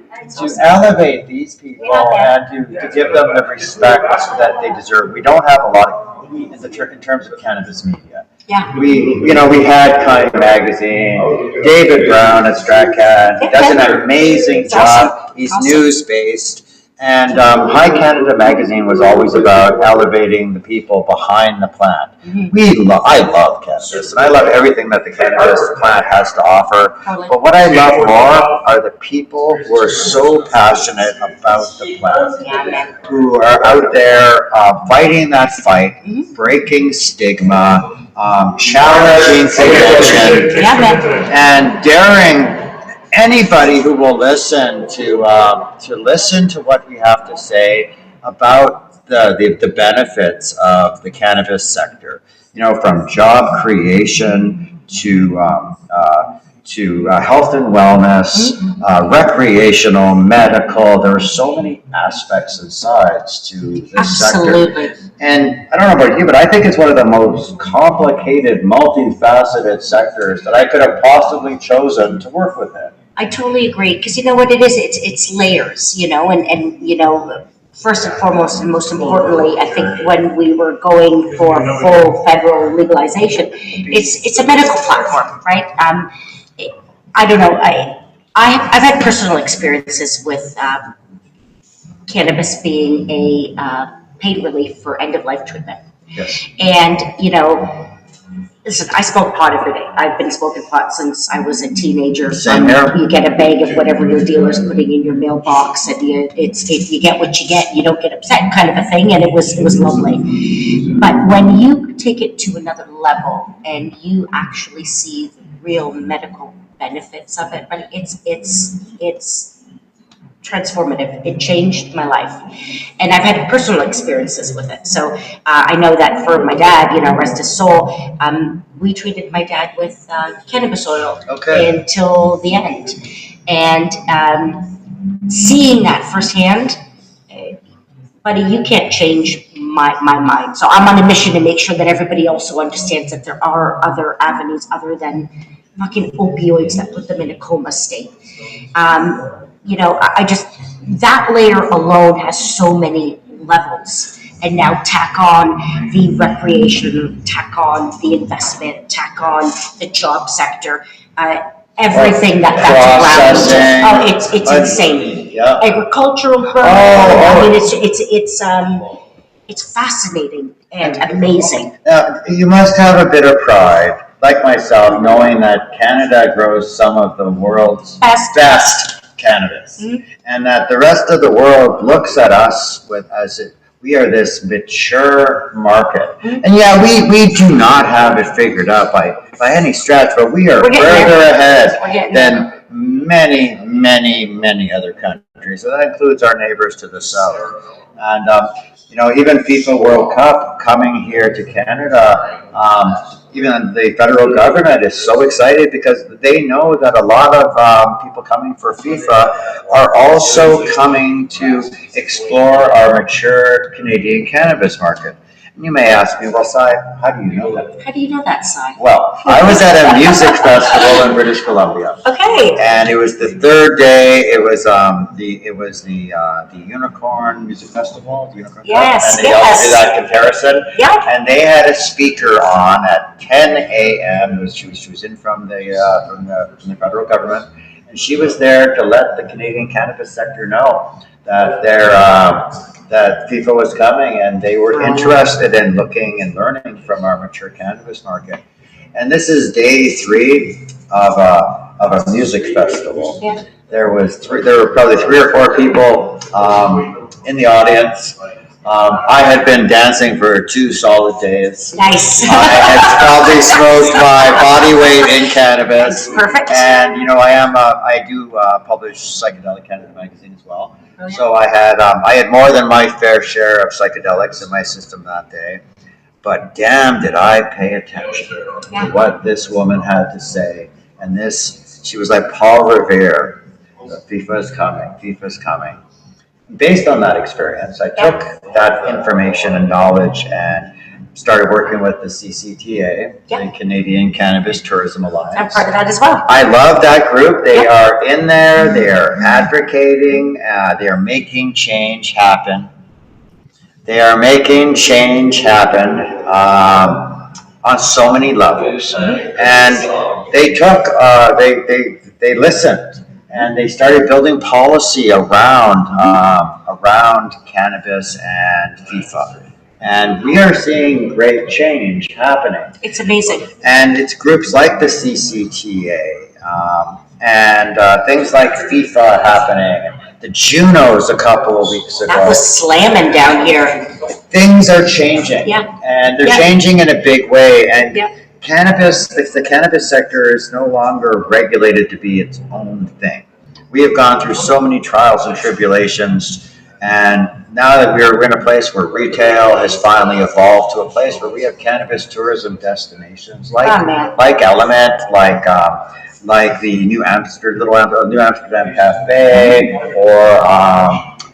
elevate these people and to give them the respect that they deserve. We don't have a lot of in terms of cannabis media. Yeah. We had Kind Magazine, David Brown at StratCat. He does an amazing job. He's news-based. And High Canada Magazine was always about elevating the people behind the plant. I love cannabis, and I love everything that the cannabis plant has to offer. But what I love more are the people who are so passionate about the plant, who are out there fighting that fight, breaking stigma, challenging convention, and daring anybody who will listen to what we have to say about the benefits of the cannabis sector. From job creation to health and wellness, recreational, medical. There are so many aspects and sides to this sector. And I don't know about you, but I think it's one of the most complicated, multifaceted sectors that I could have possibly chosen to work within. I totally agree, because you know what it is? It's layers, and first and foremost, and most importantly, I think when we were going for full federal legalization, it's a medical platform, right? I don't know. I've had personal experiences with cannabis being a pain relief for end of life treatment. Yes. And listen, I smoke pot every day. I've been smoking pot since I was a teenager. Same here. You get a bag of whatever your dealer's putting in your mailbox, and you get what you get. You don't get upset, kind of a thing. And it was lovely. But when you take it to another level and you actually see the real medical benefits of it, but it's transformative. It changed my life, and I've had personal experiences with it. So I know that for my dad, rest his soul, we treated my dad with cannabis oil until the end, and seeing that firsthand, buddy, you can't change my mind. So I'm on a mission to make sure that everybody also understands that there are other avenues other than fucking opioids that put them in a coma state. I just, that layer alone has so many levels. And now tack on the recreation, tack on the investment, tack on the job sector, everything that's around. Oh, it's insane. Yeah. Agricultural growth. I mean, it's fascinating and amazing. Now, you must have a bit of pride, like myself, knowing that Canada grows some of the world's best cannabis, and that the rest of the world looks at us we are this mature market. And yeah, we do not have it figured out by any stretch, but we are further ahead than many other countries. So that includes our neighbors to the south. And even FIFA World Cup coming here to Canada, even the federal government is so excited because they know that a lot of people coming for FIFA are also coming to explore our mature Canadian cannabis market. And you may ask me, well, Cy, how do you know that? How do you know that, Cy? Well, I was at a music festival in British Columbia. Okay. And it was the third day. It was the Unicorn Music Festival. The Unicorn Yes. Cup, and they also did that comparison. Yeah. And they had a speaker on at 10 a.m. She was in from the federal government, and she was there to let the Canadian cannabis sector know that that FIFA was coming, and they were interested in looking and learning from our mature cannabis market. And this is day 3 of a music festival. Yeah. There were probably 3 or 4 people in the audience. I had been dancing for 2 solid days. Nice. I had probably smoked my body weight in cannabis. Perfect. And I do publish Psychedelic Cannabis magazine as well. Oh, yeah. So I had more than my fair share of psychedelics in my system that day. But damn, did I pay attention to what this woman had to say. And she was like Paul Revere. FIFA is coming. FIFA is coming. Based on that experience, I took that information and knowledge and started working with the CCTA, the Canadian Cannabis Tourism Alliance. I'm part of that as well. I love that group. They are in there. They are advocating. They are making change happen. They are making change happen on so many levels. And they took, they listened. And they started building policy around cannabis and FIFA. And we are seeing great change happening. It's amazing. And it's groups like the CCTA and things like FIFA happening. The Junos a couple of weeks ago. That was slamming down here. Things are changing. Yeah. And they're changing in a big way. And cannabis, if the cannabis sector is no longer regulated to be its own thing. We have gone through so many trials and tribulations, and now that we're in a place where retail has finally evolved to a place where we have cannabis tourism destinations like Element, like the New Amsterdam Cafe,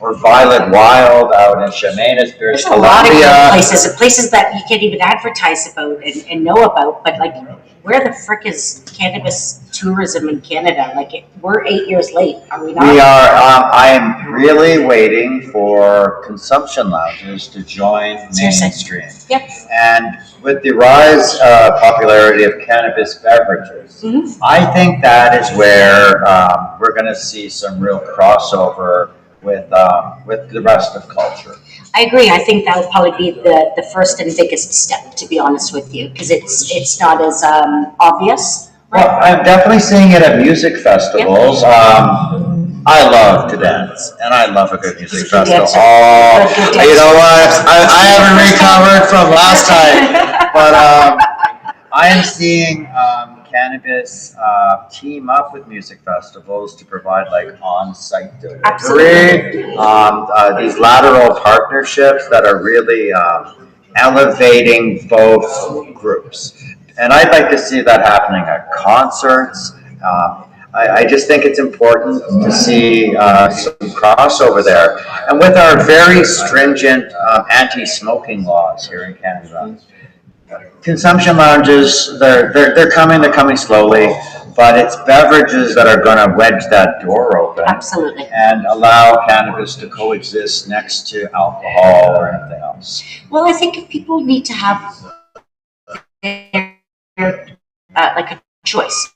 or Violet Wild out in Chemainus, British There's a lot of Columbia. good places that you can't even advertise about and know about, but like, where the frick is cannabis tourism in Canada? Like, we're 8 years late, are we not? We are. I am really waiting for consumption lounges to join mainstream. Yep. And with the rise popularity of cannabis beverages, I think that is where we're going to see some real crossover with the rest of culture. I agree. I think that would probably be the first and biggest step, to be honest with you, because it's not as obvious. Well, I'm definitely seeing it at music festivals. I love to dance, and I love a good music festival. You know what? I haven't recovered from last night, but I am seeing cannabis team up with music festivals to provide like on-site delivery. These lateral partnerships that are really elevating both groups. And I'd like to see that happening at concerts. I just think it's important to see some crossover there. And with our very stringent anti-smoking laws here in Canada, consumption lounges, they're coming slowly, but it's beverages that are going to wedge that door open. Absolutely. And allow cannabis to coexist next to alcohol or anything else. Well, I think people need to have like a choice.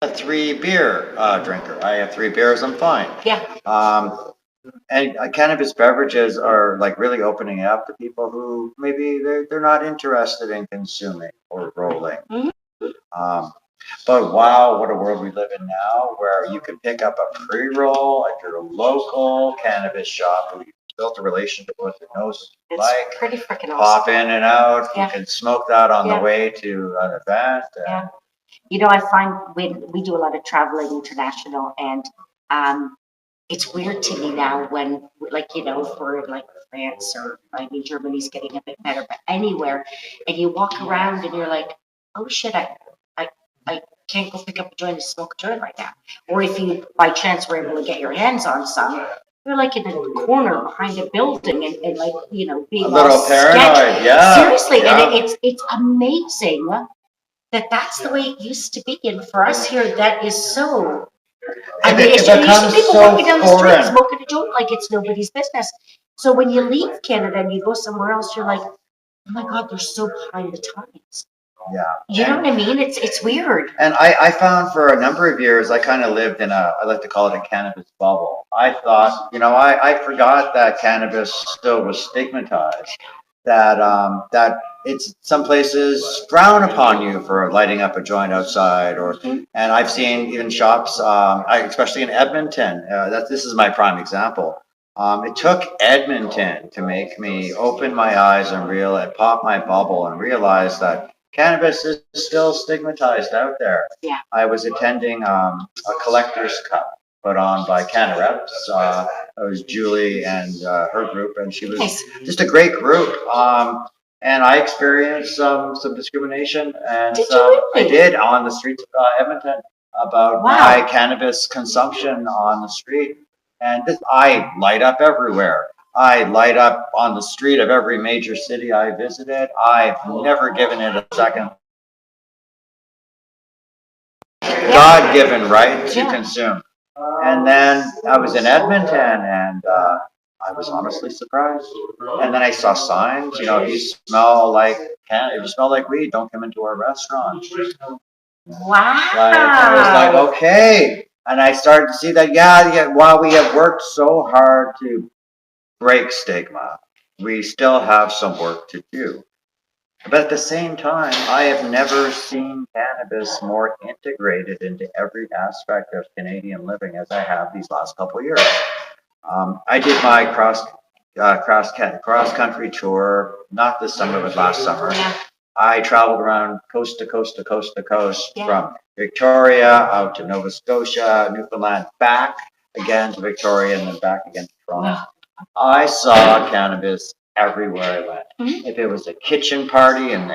A 3 beer drinker. I have 3 beers, I'm fine. Yeah. And cannabis beverages are like really opening up to people who maybe they're not interested in consuming or rolling. But wow, what a world we live in now, where you can pick up a pre-roll at your local cannabis shop who you built a relationship with, who knows what you like. Pretty freaking awesome. Pop in and out. Yeah. You can smoke that on the way to an event. Yeah. You know, I find we do a lot of traveling international, and it's weird to me now when, like, you know, for like France or I mean Germany's getting a bit better, but anywhere, and you walk around and you're like, oh shit, I can't go pick up a joint and smoke a joint right now. Or if you by chance were able to get your hands on some, you're like in a corner behind a building and like, you know, being a little paranoid. Yeah. Seriously, and it's amazing that's the way it used to be, and for us here, that is so. I mean, it's used to people walking down the street smoking a joint like it's nobody's business. So when you leave Canada and you go somewhere else, you're like, oh my God, they're so behind the times. Yeah. You know what I mean? It's weird. And I found for a number of years, I kind of lived in I like to call it a cannabis bubble. I thought, you know, I forgot that cannabis still was stigmatized. That it's some places frown upon you for lighting up a joint outside, and I've seen even shops, especially in Edmonton. This is my prime example. It took Edmonton to make me open my eyes and pop my bubble and realize that cannabis is still stigmatized out there. Yeah. I was attending a collector's cup put on by CanReps. It was Julie and her group, and she was just a great group. And I experienced some discrimination, and I did on the streets of Edmonton about my cannabis consumption on the street. And I light up everywhere. I light up on the street of every major city I visited. I've never given it a second. God-given right to consume. And then I was in Edmonton, and I was honestly surprised. And then I saw signs, if you smell like if you smell like weed, don't come into our restaurant. Wow. Like, I was like, okay. And I started to see that, while we have worked so hard to break stigma, we still have some work to do. But at the same time, I have never seen cannabis more integrated into every aspect of Canadian living as I have these last couple of years. I did my cross country tour, not this summer, but last summer. Yeah. I traveled around coast to coast to coast to coast, Yeah. from Victoria out to Nova Scotia, Newfoundland, back again to Victoria, and then back again to Toronto. Wow. I saw cannabis everywhere I went. Mhm. If it was a kitchen party in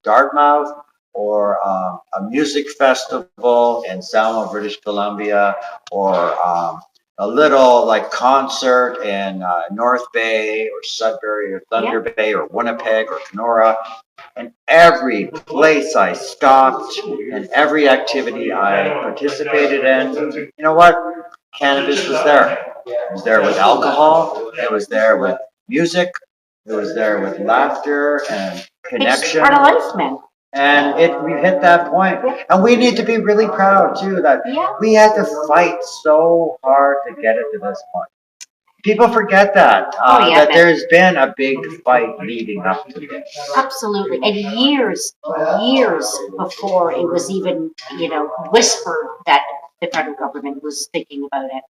Dartmouth, or a music festival in Salmo, British Columbia, or a little like concert in North Bay or Sudbury or Thunder Bay or Winnipeg or Kenora. And every place I stopped and every activity I participated in, you know what? Cannabis was there. It was there with alcohol. It was there with music. It was there with laughter and connection. It's part of life, man. And we hit that point. And we need to be really proud too that we had to fight so hard to get it to this point. People forget that that there's been a big fight leading up to this. Absolutely, and years before it was even whispered that the federal government was thinking about it.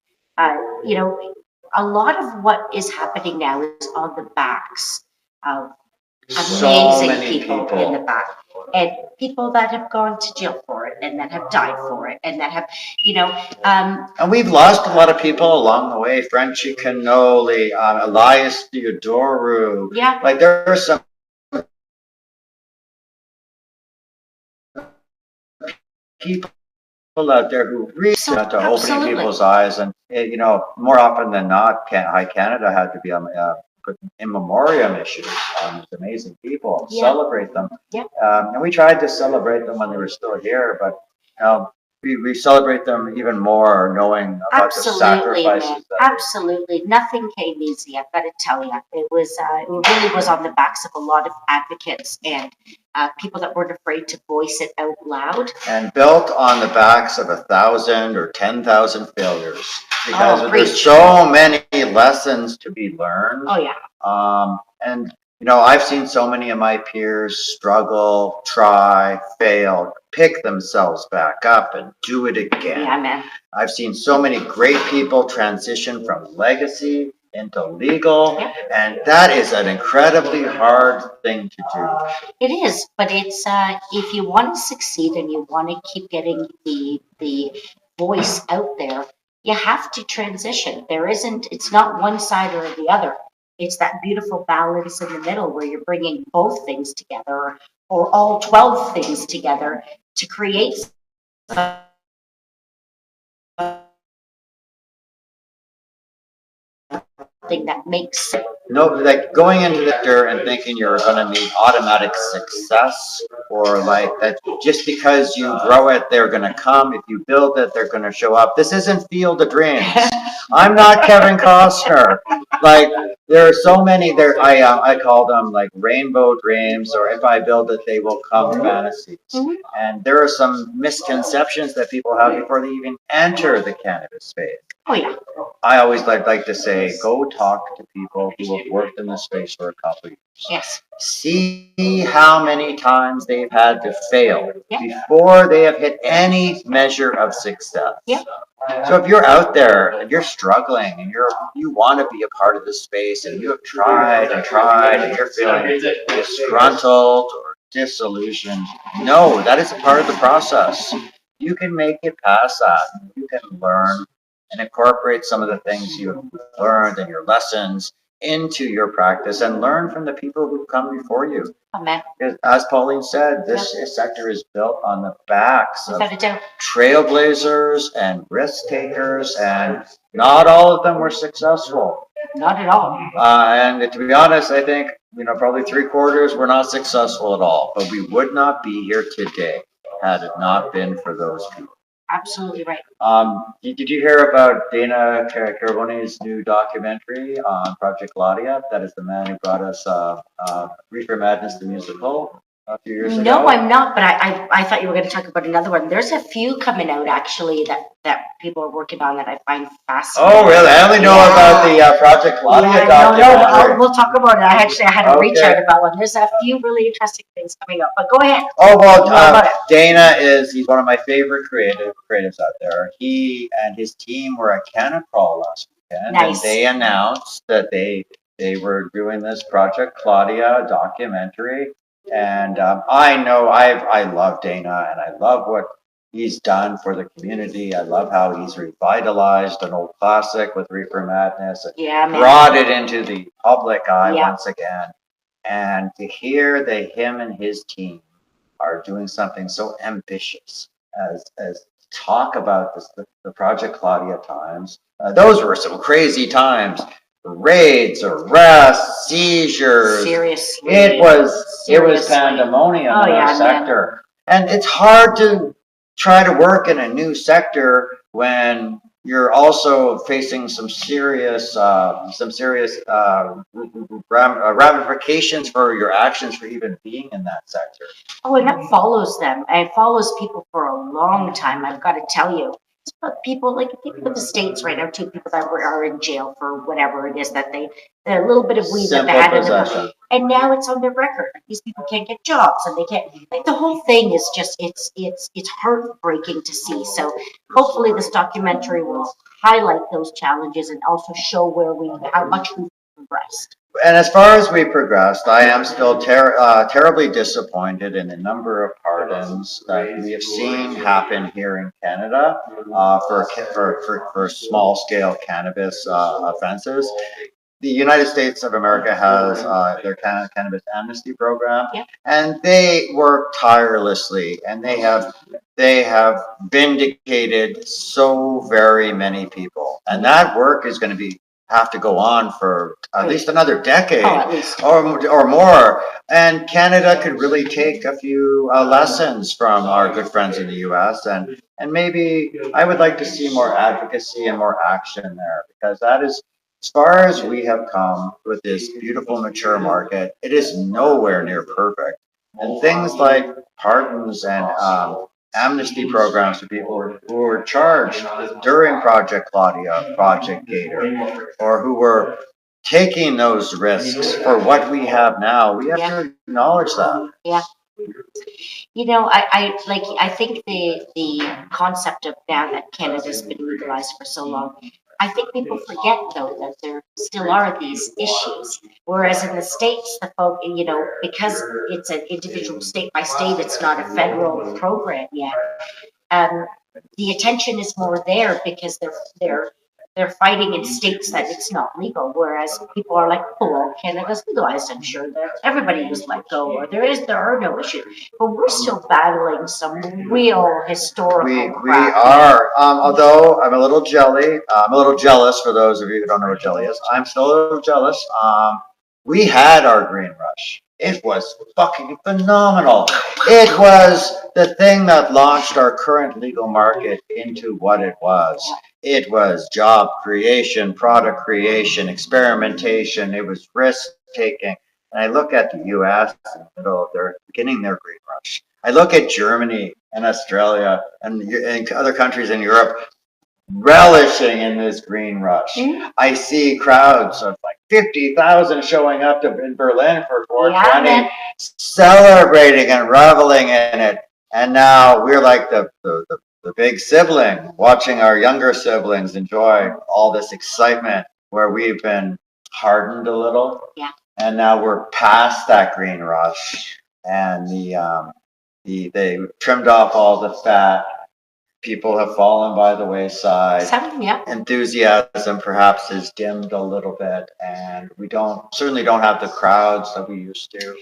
A lot of what is happening now is on the backs of So amazing many people in the back, and people that have gone to jail for it, and that have died for it, and that have, And we've lost a lot of people along the way. Frenchie Cannoli, Elias Theodoru. yeah, Like there are some people out there who really had to open people's eyes, and more often than not, High Canada had to be put in memoriam issues on these amazing people, celebrate them. And we tried to celebrate them when they were still here, but we celebrate them even more, knowing about the sacrifices. Man. Absolutely, nothing came easy. I've got to tell you, it really was on the backs of a lot of advocates and people that weren't afraid to voice it out loud. And built on the backs of 1,000 or 10,000 failures, because there's so many lessons to be learned. Oh yeah. And I've seen so many of my peers struggle, try, fail, pick themselves back up and do it again. Yeah, man. I've seen so many great people transition from legacy into legal, and that is an incredibly hard thing to do. It is, but it's if you want to succeed and you want to keep getting the voice out there, you have to transition. It's not one side or the other. It's that beautiful balance in the middle where you're bringing both things together, or all 12 things together to create something that makes sense. No, like going into the door and thinking you're going to meet automatic success, or like that just because you grow it, they're going to come. If you build it, they're going to show up. This isn't Field of Dreams. I'm not Kevin Costner. Like there are so many there. I call them like rainbow dreams, or if I build it, they will come fantasies. And there are some misconceptions that people have before they even enter the cannabis space. Oh yeah. I always like to say, go talk to people who have worked in the space for a couple of years. Yes. See how many times they've had to fail before they have hit any measure of success. So if you're out there and you're struggling and you want to be a part of the space and you have tried and you're feeling disgruntled or disillusioned, no, that is a part of the process. You can make it past that. You can learn and incorporate some of the things you have learned and your lessons into your practice, and learn from the people who've come before you. Amen. Because as Pauline said, this sector is built on the backs of Without a doubt. trailblazers and risk takers, and not all of them were successful. Not at all. And to be honest, I think probably 3/4 were not successful at all. But we would not be here today had it not been for those people. absolutely right. Did you hear about Dana Carabone's new documentary on Project Claudia? That is the man who brought us Reefer Madness, the musical, a few years ago. No, I'm not, but I thought you were going to talk about another one. There's a few coming out actually that people are working on that I find fascinating. Oh, really? I only know about the Project Claudia documentary. No, we'll talk about it. I had a reach out about one. There's a few really interesting things coming up, but go ahead. Oh, well, Dana he's one of my favorite creatives out there. He and his team were at Canada Crawl last weekend. Nice. And they announced that they were doing this Project Claudia documentary. And I know I love Dana and I love what he's done for the community. I love how he's revitalized an old classic with Reefer Madness. Yeah, man. Brought it into the public eye Yeah. once again. And to hear that him and his team are doing something so ambitious as talk about this, the Project Claudia times. Those were some crazy times. Raids, arrests, seizures. Seriously. It was pandemonium in our sector. And it's hard to try to work in a new sector when you're also facing some serious ramifications for your actions for even being in that sector. Oh, and that follows them. And it follows people for a long time, I've got to tell you. People like think about the States right now, two people that are in jail for whatever it is that a little bit of weed that they had in them. And now it's on their record. These people can't get jobs and they can't, like, the whole thing is just, it's heartbreaking to see. So hopefully this documentary will highlight those challenges and also show how much we've progressed. And as far as we progressed, I am still terribly disappointed in the number of pardons that we have seen happen here in Canada for small scale cannabis offenses. The United States of America has their cannabis amnesty program, and they work tirelessly, and they have vindicated so very many people, and that work is going to have to go on for at least another decade or more. And Canada could really take a few lessons from our good friends in the US, and maybe I would like to see more advocacy and more action there, because that is, as far as we have come with this beautiful mature market, it is nowhere near perfect. And things like pardons and amnesty programs for people who were charged during Project Claudia, Project Gator, or who were taking those risks for what we have now. We have to acknowledge that. Yeah. You know, I think the concept of now that Canada's been legalized for so long, I think people forget though that there still are these issues. Whereas in the States, the folk, because it's an individual state by state, it's not a federal program yet. The attention is more there because they're fighting in states that it's not legal. Whereas people are like, oh, well, Canada's legalized. I'm sure that everybody was let go, or there are no issues. But we're still battling some real historical crap. We are. Although I'm a little jealous for those of you who don't know what jelly is. I'm still a little jealous. We had our green rush. It was fucking phenomenal. It was the thing that launched our current legal market into what it was. It was job creation, product creation, experimentation. It was risk taking. And I look at the US in the middle of their beginning their green rush. I look at Germany and Australia and other countries in Europe relishing in this green rush. I see crowds of like 50,000 showing up in Berlin for 420, celebrating and reveling in it. And now we're like the big sibling, watching our younger siblings enjoy all this excitement where we've been hardened a little. Yeah. And now we're past that green rush, and they trimmed off all the fat. People have fallen by the wayside. Enthusiasm perhaps is dimmed a little bit, and we certainly don't have the crowds that we used to.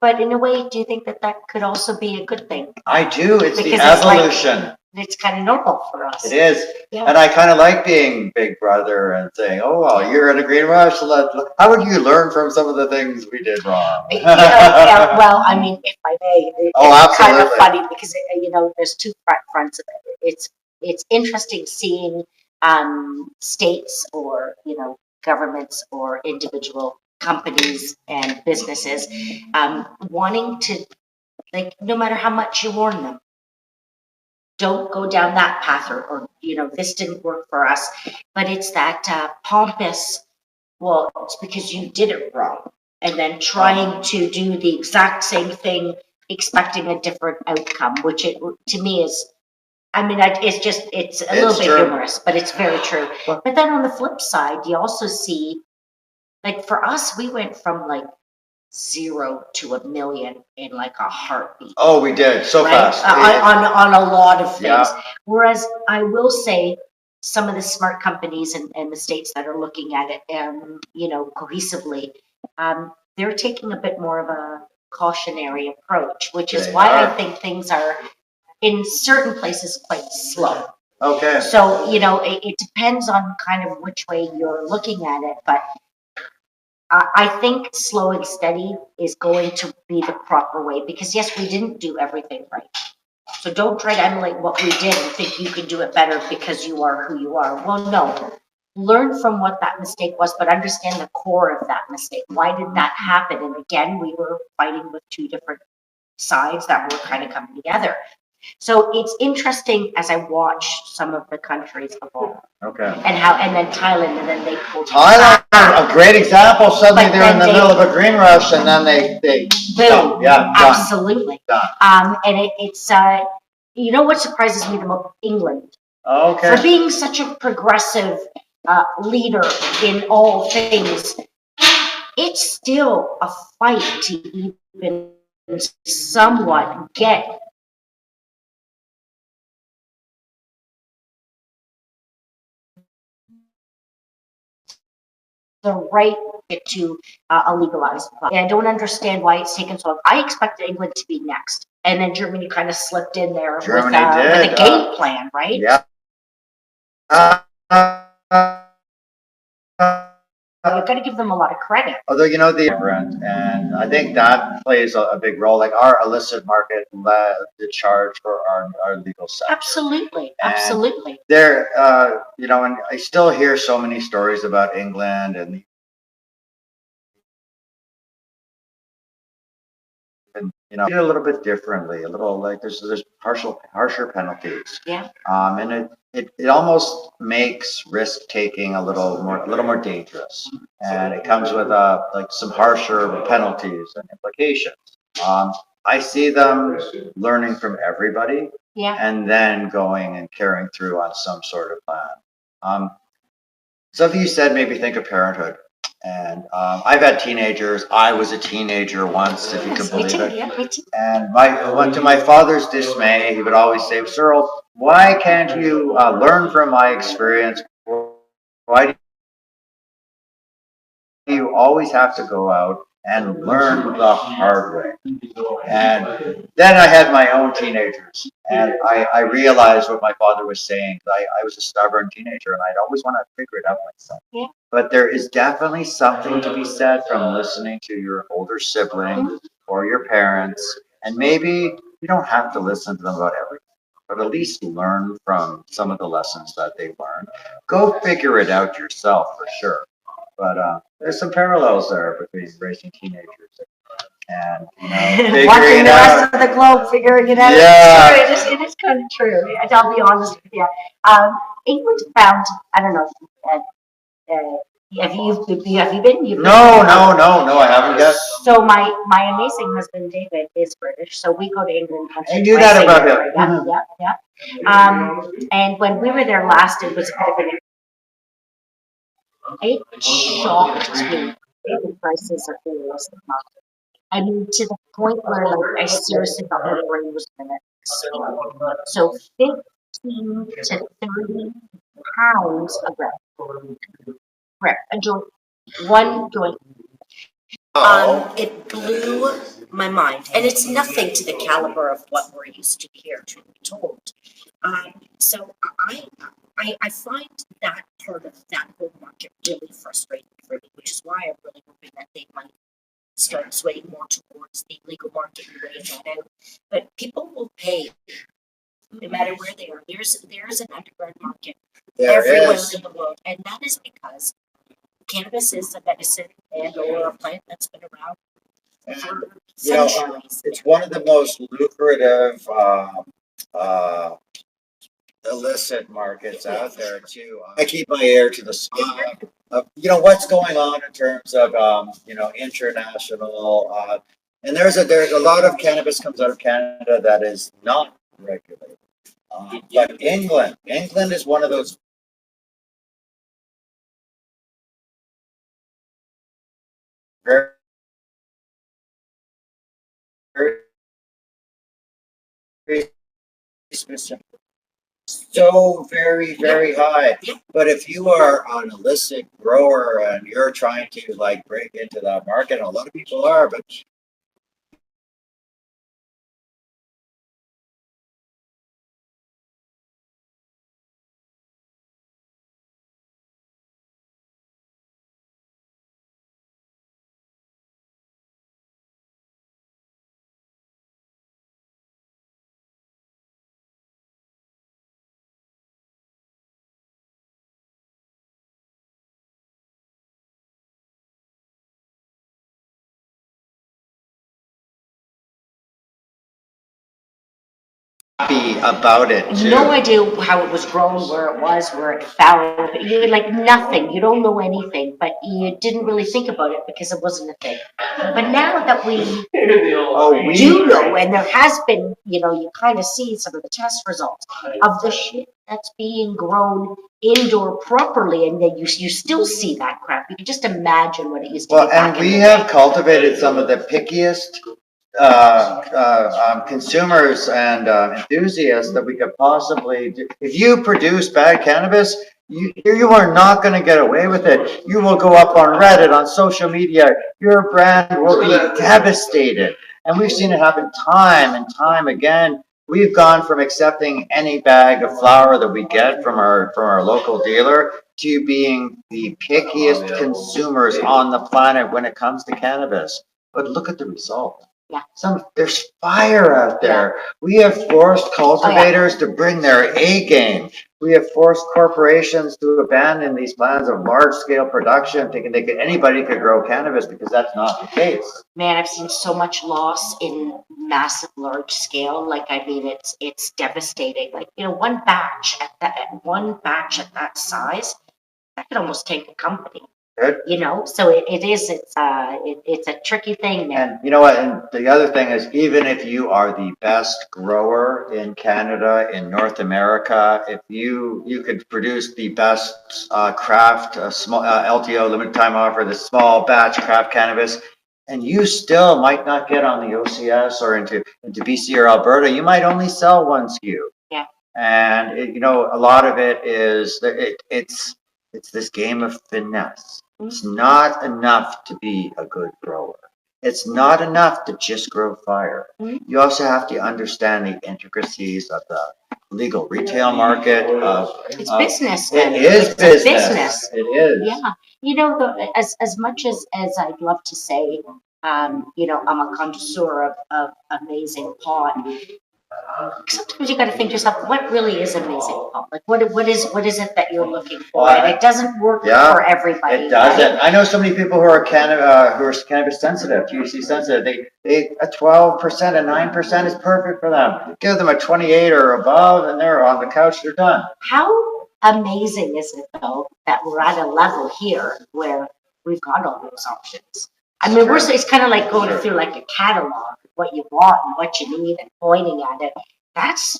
But in a way, do you think that could also be a good thing? I do. It's because the evolution. It's kind of normal for us. It is. Yeah. And I kind of like being big brother and saying, oh, well, you're in a green rush. How would you learn from some of the things we did wrong? Well, I mean, if I may, it's absolutely. kind of funny because, there's two fronts of it. It's it's interesting seeing states or governments or individual companies and businesses wanting to, like, no matter how much you warn them, don't go down that path, or this didn't work for us. But it's that pompous, well, it's because you did it wrong, and then trying to do the exact same thing, expecting a different outcome, which to me is, I mean, it's a little bit humorous, but it's very true. But then on the flip side, you also see, like, for us, we went from like 0 to 1 million in like a heartbeat. Oh, we did so fast. On a lot of things. Yeah. Whereas I will say some of the smart companies and the states that are looking at it, cohesively, they're taking a bit more of a cautionary approach, which is why I think things are in certain places quite slow. Okay. So, it depends on kind of which way you're looking at it, but I think slow and steady is going to be the proper way, because yes, we didn't do everything right. So don't try to emulate what we did and think you can do it better because you are who you are. Well, no. Learn from what that mistake was, but understand the core of that mistake. Why did that happen? And again, we were fighting with two different sides that were kind of coming together. So it's interesting as I watch some of the countries evolve. Okay. And then Thailand, and then they pulled Thailand, a great example. Suddenly But they're in the then middle of a green rush, and then they boom, yeah, done. absolutely. Done. And it's what surprises me the most? England. Okay. For being such a progressive leader in all things, it's still a fight to even somewhat get the right to a legalized plot. I don't understand why it's taken so long. I expected England to be next, and then Germany kind of slipped in there with a game plan, right? Yeah. You've got to give them a lot of credit. Although and I think that plays a big role. Like our illicit market led the charge for our legal sector. Absolutely, absolutely. There, and I still hear so many stories about England and a little bit differently, a little like there's harsher penalties. Yeah. And it almost makes risk taking a little more dangerous, and it comes with like some harsher penalties and implications. I see them learning from everybody, and then going and carrying through on some sort of plan. Something you said made me think of parenthood. And I've had teenagers. I was a teenager once, if you can believe it. Yeah, me too. And to my father's dismay, he would always say, "Cyril, why can't you learn from my experience? Why do you always have to go out and learn the hard way?" And then I had my own teenagers, and I realized what my father was saying. I was a stubborn teenager, and I'd always want to figure it out myself. Yeah. But there is definitely something to be said from listening to your older sibling or your parents, and maybe you don't have to listen to them about everything, but at least learn from some of the lessons that they learned. Go figure it out yourself for sure. But there's some parallels there between raising teenagers and watching the rest of the globe figuring it out. Yeah, it is kind of true. I'll be honest with you. England found, I don't know. Have you been? No, I haven't yet. So my amazing husband David is British, so we go to England. I knew that about him. Yeah. And when we were there last, it was kind of it shocked me the prices of the illicit market. I mean, to the point where, like, I seriously thought my brain was going to explode. So 15 to 30 pounds of rep, a joint, one joint. It blew my mind, and it's nothing to the caliber of what we're used to here, truth be told. So I find that part of that whole market really frustrating for me, which is why I'm really hoping that they might start swaying more towards the legal market and weighing that out. But people will pay no matter where they are. There's an underground market There everywhere is. in the world, and that is because cannabis is a medicine and or a plant that's been around And, for you know, centuries. it's one of the most lucrative uh, illicit markets out there too. I keep my ear to the sky of what's going on in terms of international. And there's a lot of cannabis comes out of Canada that is not regulated. But England is one of those very, very specific. So very high. But if you are an illicit grower and you're trying to like break into that market, a lot of people are, but happy about it too. No idea how it was grown, where it found. You like nothing. You don't know anything, but you didn't really think about it because it wasn't a thing. But now that we do know, and there has been, you kind of see some of the test results of the shit that's being grown indoor properly, and then you still see that crap. You can just imagine what it used to be. Well, and we have cultivated some of the pickiest consumers and enthusiasts that we could possibly do. If you produce bad cannabis, you are not going to get away with it. You will go up on Reddit, on social media. Your brand will be devastated. And we've seen it happen time and time again. We've gone from accepting any bag of flour that we get from our local dealer to being the pickiest consumers on the planet when it comes to cannabis. But look at the result. Yeah. There's fire out there. We have forced cultivators to bring their A game. We have forced corporations to abandon these plans of large scale production, thinking anybody could grow cannabis, because that's not the case. Man, I've seen so much loss in massive, large scale. Like, I mean, it's devastating. Like, one batch at that size, that could almost take a company. Good. So it's a tricky thing there. And you know what? And the other thing is, even if you are the best grower in Canada, in North America, if you could produce the best craft, small LTO, limited time offer, the small batch craft cannabis, and you still might not get on the OCS or into BC or Alberta, you might only sell one SKU. Yeah. And a lot of it is it's this game of finesse. It's not enough to be a good grower. It's not enough to just grow fire. You also have to understand the intricacies of the legal retail market. It's business. It is business. It is. Yeah. As much as I'd love to say, I'm a connoisseur of amazing pot. Sometimes you got to think to yourself, what really is amazing pop? Like, what is it that you're looking for? And it doesn't work for everybody. It doesn't. Right? I know so many people who are cannabis sensitive, THC sensitive. They a 12%, a 9% is perfect for them. Give them a 28 or above, and they're on the couch. They're done. How amazing is it though that we're at a level here where we've got all those options? I mean, it's kind of like going through like a catalog, what you want and what you need, and pointing at it. That's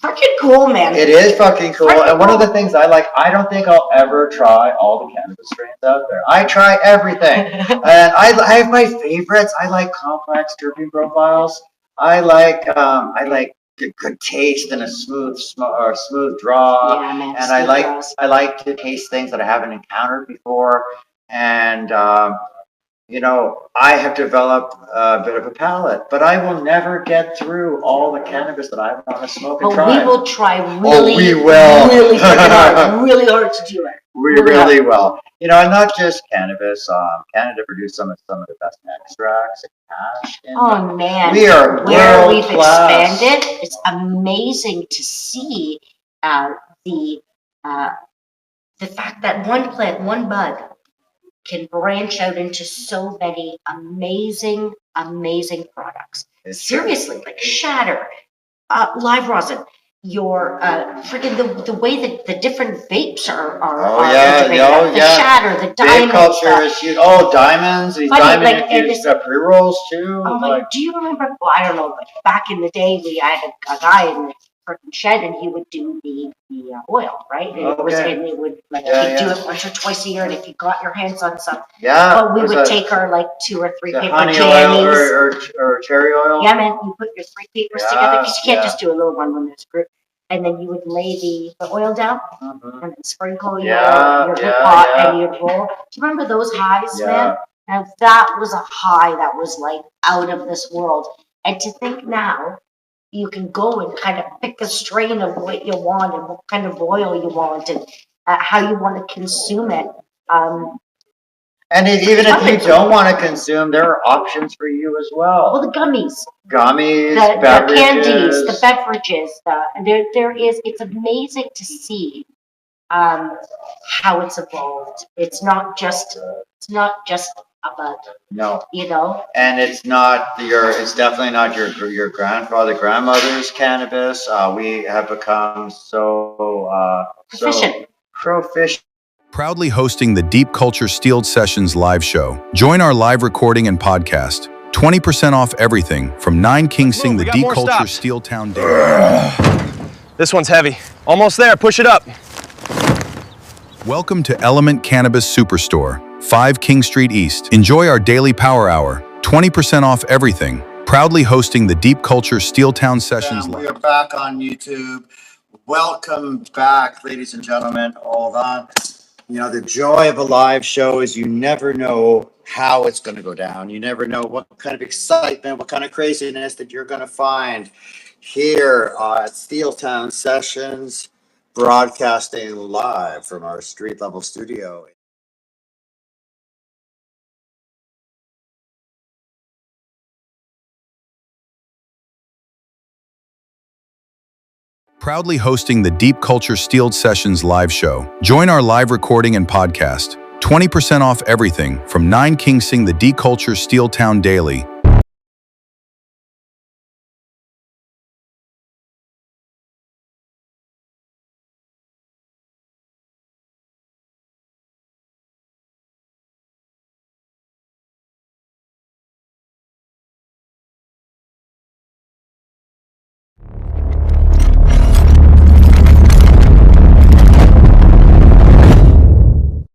fucking cool, man. It is fucking cool. And one of the things I like, I don't think I'll ever try all the cannabis strains out there. I try everything. And I have my favorites. I like complex terpene profiles. I like good taste and a smooth draw. Yeah, man, and I like to taste things that I haven't encountered before. And I have developed a bit of a palate, but I will never get through all the cannabis that I want to smoke and try. We will try really, we will. really hard to do it. We really will. And not just cannabis. Canada produces some of the best extracts and hash. Oh man, We are where we've world class. expanded, it's amazing to see uh, the uh, the fact that one plant, one bud, can branch out into so many amazing, amazing products. It's true. Seriously, like shatter, live rosin, your freaking the way that the different vapes are integrated. The shatter, the Vape diamonds. culture is huge. Oh, diamonds. These Funny, diamond like, infused pre-rolls too. Oh my! Do you remember? Well, I don't know. But back in the day, we had a guy in the freaking shed, and he would do the oil, right? And it would like he'd do it once or twice a year, and if you got your hands on some, but we would take our like 2 or 3 paper honey jammies oil or cherry oil. Yeah, man, you put your 3 papers together because you can't just do a little one when there's a group. And then you would lay the oil down and then sprinkle your pot and you'd roll. Do you remember those highs, man? Now that was a high that was like out of this world. And to think now you can go and kind of pick a strain of what you want and what kind of oil you want and how you want to consume it. And even if you don't want to consume, there are options for you as well. Well, the gummies, the beverages, the candies, the beverages. It's amazing to see how it's evolved. It's not just a bud. No. And it's definitely not your grandfather, grandmother's cannabis. We have become so proficient. Proudly hosting the Deep Culture Steeled Sessions live show. Join our live recording and podcast. 20% off everything from 9 King Sing the Deep Culture Steel Town Daily. This one's heavy. Almost there, push it up. Welcome to Element Cannabis Superstore, 5 King Street East. Enjoy our daily power hour. 20% off everything. Proudly hosting the Deep Culture Steel Town Sessions. We are back on YouTube. Welcome back, ladies and gentlemen. Hold on. The joy of a live show is you never know how it's going to go down. You never know what kind of excitement, what kind of craziness that you're going to find here at Steel Town Sessions, broadcasting live from our street level studio. Proudly hosting the Deep Culture Steeled Sessions live show. Join our live recording and podcast. 20% off everything from 9 King Sing the Deep Culture Steel Town Daily.